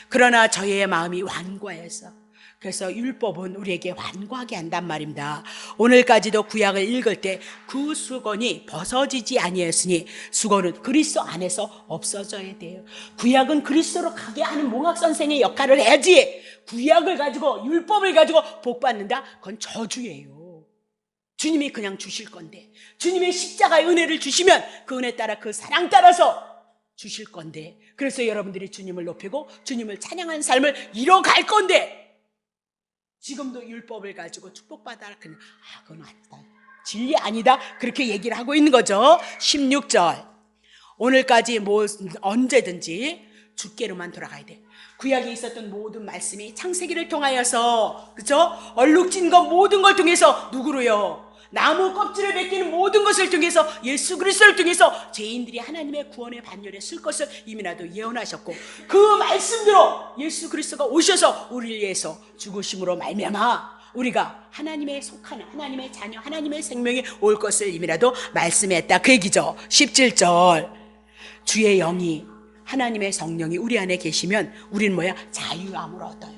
그러나 저희의 마음이 완고하여서, 그래서 율법은 우리에게 완고하게 한단 말입니다. 오늘까지도 구약을 읽을 때 그 수건이 벗어지지 아니했으니 수건은 그리스도 안에서 없어져야 돼요. 구약은 그리스도로 가게 하는 몽학선생의 역할을 해야지, 구약을 가지고 율법을 가지고 복 받는다? 그건 저주예요. 주님이 그냥 주실 건데, 주님의 십자가의 은혜를 주시면 그 은혜 따라, 그 사랑 따라서 주실 건데, 그래서 여러분들이 주님을 높이고 주님을 찬양하는 삶을 이뤄갈 건데, 지금도 율법을 가지고 축복받아라 그냥 그건 아니다, 진리 아니다, 그렇게 얘기를 하고 있는 거죠. 16절, 오늘까지 언제든지 주께로만 돌아가야 돼. 구약에 있었던 모든 말씀이 창세기를 통하여서, 그렇죠? 얼룩진 것 모든 걸 통해서 누구로요? 나무 껍질을 벗기는 모든 것을 통해서, 예수 그리스도를 통해서 죄인들이 하나님의 구원의 반열에 쓸 것을 이미나도 예언하셨고, 그 말씀대로 예수 그리스도가 오셔서 우리를 위해서 죽으심으로 말미암아 우리가 하나님의 속하는 하나님의 자녀, 하나님의 생명이 올 것을 이미라도 말씀했다, 그 얘기죠. 17절, 주의 영이, 하나님의 성령이 우리 안에 계시면 우리는 뭐야? 자유함을 얻어요.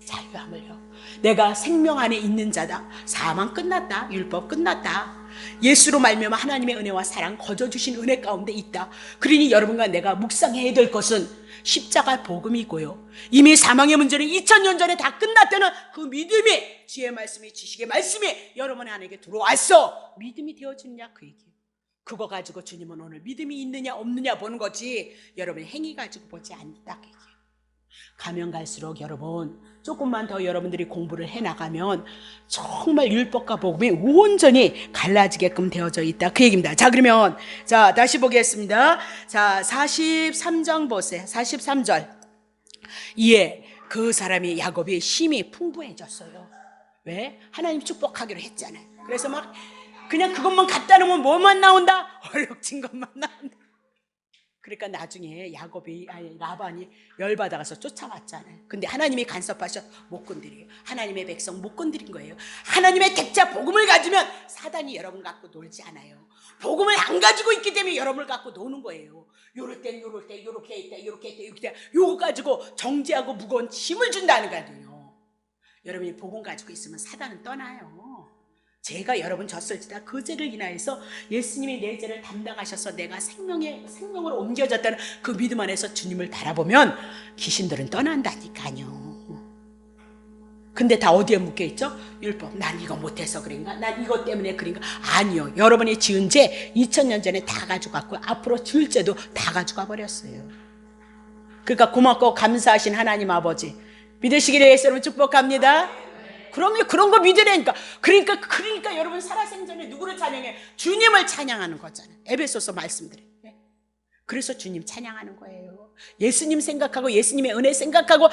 자유함을요. 내가 생명 안에 있는 자다. 사망 끝났다. 율법 끝났다. 예수로 말미암아 하나님의 은혜와 사랑 거저 주신 은혜 가운데 있다. 그러니 여러분과 내가 묵상해야 될 것은 십자가 복음이고요, 이미 사망의 문제는 2000년 전에 다 끝났다는 그 믿음이, 지혜의 말씀이, 지식의 말씀이 여러분 안에게 들어왔어. 믿음이 되어지느냐, 그 얘기예요. 그거 가지고 주님은 오늘 믿음이 있느냐 없느냐 보는 거지, 여러분의 행위 가지고 보지 않는다, 그 얘기예요. 가면 갈수록 여러분, 조금만 더 여러분들이 공부를 해나가면 정말 율법과 복음이 온전히 갈라지게끔 되어져 있다, 그 얘기입니다. 자, 그러면 자 다시 보겠습니다. 자, 43장 보세요. 43절. 이에 그 사람이, 야곱이 힘이 풍부해졌어요. 왜? 하나님 축복하기로 했잖아요. 그래서 막 그냥 그것만 갖다 놓으면 뭐만 나온다? 얼룩진 것만 나온다. 그러니까 나중에 라반이 열받아가서 쫓아왔잖아요. 근데 하나님이 간섭하셔 못 건드려요. 하나님의 백성 못 건드린 거예요. 하나님의 택자 복음을 가지면 사단이 여러분 갖고 놀지 않아요. 복음을 안 가지고 있기 때문에 여러분을 갖고 노는 거예요. 요럴 때 요렇게 했다, 요렇게 했다, 요렇게 했다. 요거 가지고 정죄하고 무거운 힘을 준다는 거예요. 여러분이 복음 가지고 있으면 사단은 떠나요. 죄가 여러분 졌을지다 그 죄를 인하여서 예수님이 내 죄를 담당하셔서 내가 생명으로 옮겨졌다는 그 믿음 안에서 주님을 바라보면 귀신들은 떠난다니까요. 근데 다 어디에 묶여있죠? 율법. 난 이거 못해서 그런가? 난 이것 때문에 그런가? 아니요. 여러분이 지은 죄 2000년 전에 다 가져갔고 앞으로 지을 죄도 다 가져가 버렸어요. 그러니까 고맙고 감사하신 하나님 아버지 믿으시기를 예수로 축복합니다. 그러면 그런 거 믿으라니까. 그러니까 여러분 살아생전에 누구를 찬양해? 주님을 찬양하는 거잖아요. 에베소서 말씀드려요. 그래서 주님 찬양하는 거예요. 예수님 생각하고 예수님의 은혜 생각하고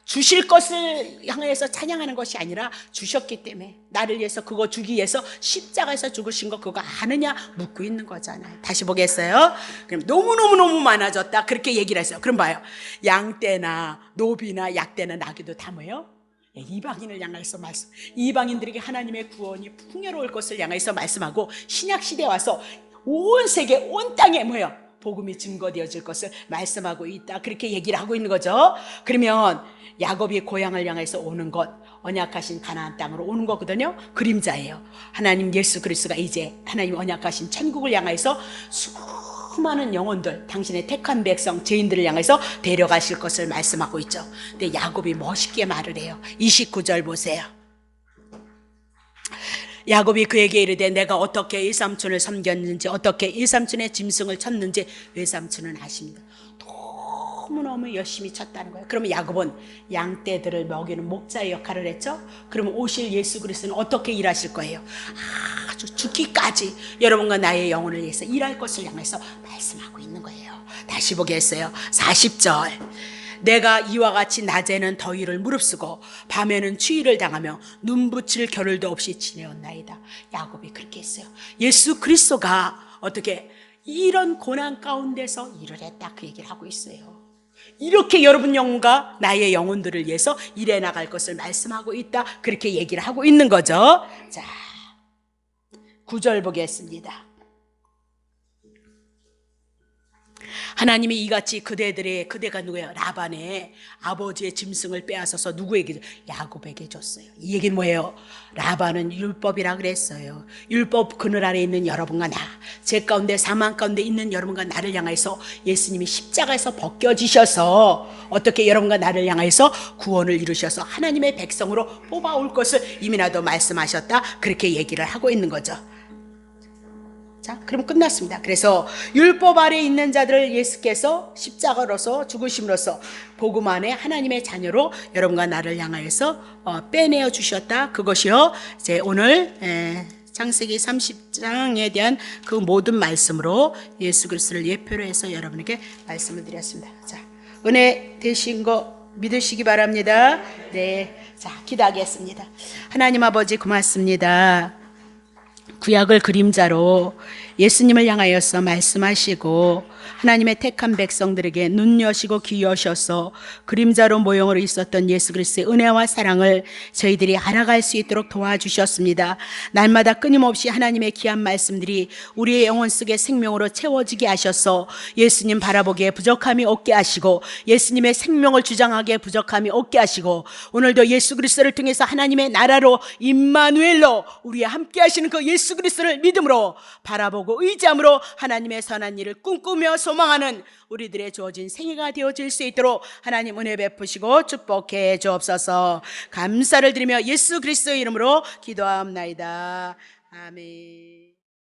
주실 것을 향해서 찬양하는 것이 아니라 주셨기 때문에 나를 위해서 그거 주기 위해서 십자가에서 죽으신 거 그거 아느냐 묻고 있는 거잖아요. 다시 보겠어요. 그럼 너무너무 많아졌다 그렇게 얘기를 했어요. 그럼 봐요. 양떼나 노비나 약떼나 나귀도 다 뭐예요? 이방인을 향해서 말씀, 이방인들에게 하나님의 구원이 풍요로울 것을 향해서 말씀하고 신약시대에 와서 온 세계 온 땅에 뭐예요? 복음이 증거되어질 것을 말씀하고 있다 그렇게 얘기를 하고 있는 거죠. 그러면 야곱이 고향을 향해서 오는 것, 언약하신 가나안 땅으로 오는 거거든요. 그림자예요. 하나님 예수 그리스도가 이제 하나님 언약하신 천국을 향해서 수많은 영혼들, 당신의 택한 백성, 죄인들을 향해서 데려가실 것을 말씀하고 있죠. 근데 야곱이 멋있게 말을 해요. 29절 보세요. 야곱이 그에게 이르되 내가 어떻게 일삼촌을 섬겼는지 어떻게 일삼촌의 짐승을 쳤는지 외삼촌은 아십니다. 너무너무 열심히 쳤다는 거예요. 그러면 야곱은 양떼들을 먹이는 목자의 역할을 했죠. 그러면 오실 예수 그리스도는 어떻게 일하실 거예요? 아주 죽기까지 여러분과 나의 영혼을 위해서 일할 것을 향해서 말씀하고 있는 거예요. 다시 보겠어요. 40절. 내가 이와 같이 낮에는 더위를 무릅쓰고 밤에는 추위를 당하며 눈붙일 겨를도 없이 지내었나이다. 야곱이 그렇게 했어요. 예수 그리스도가 어떻게 이런 고난 가운데서 일을 했다 그 얘기를 하고 있어요. 이렇게 여러분 영혼과 나의 영혼들을 위해서 일해 나갈 것을 말씀하고 있다 그렇게 얘기를 하고 있는 거죠. 자, 9절 보겠습니다. 하나님이 이같이 그대가 누구예요? 라반의 아버지의 짐승을 빼앗아서 누구에게? 야곱에게 줬어요. 이 얘기는 뭐예요? 라반은 율법이라 그랬어요. 율법 그늘 아래 있는 여러분과 나, 죄 가운데 사망 가운데 있는 여러분과 나를 향해서 예수님이 십자가에서 벗겨지셔서 어떻게 여러분과 나를 향해서 구원을 이루셔서 하나님의 백성으로 뽑아올 것을 이미 나도 말씀하셨다 그렇게 얘기를 하고 있는 거죠. 자, 그럼 끝났습니다. 그래서 율법 아래 있는 자들을 예수께서 십자가로서 죽으심으로써 복음 안에 하나님의 자녀로 여러분과 나를 향하여서 빼내어 주셨다. 그것이요 이제 오늘 창세기 30장에 대한 그 모든 말씀으로 예수 그리스도를 예표로 해서 여러분에게 말씀을 드렸습니다. 자, 은혜 되신 거 믿으시기 바랍니다. 네, 자, 기도하겠습니다. 하나님 아버지 고맙습니다. 구약을 그림자로 예수님을 향하여서 말씀하시고 하나님의 택한 백성들에게 눈 여시고 귀 여셔서 그림자로 모형으로 있었던 예수 그리스도의 은혜와 사랑을 저희들이 알아갈 수 있도록 도와주셨습니다. 날마다 끊임없이 하나님의 귀한 말씀들이 우리의 영혼 속에 생명으로 채워지게 하셔서 예수님 바라보기에 부족함이 없게 하시고 예수님의 생명을 주장하기에 부족함이 없게 하시고 오늘도 예수 그리스도를 통해서 하나님의 나라로 임마누엘로 우리와 함께 하시는 그 예수 그리스도를 믿음으로 바라보고 의지함으로 하나님의 선한 일을 꿈꾸며 소망하는 우리들의 주어진 생애가 되어질 수 있도록 하나님 은혜 베푸시고 축복해 주옵소서. 감사를 드리며 예수 그리스도의 이름으로 기도하옵나이다. 아멘.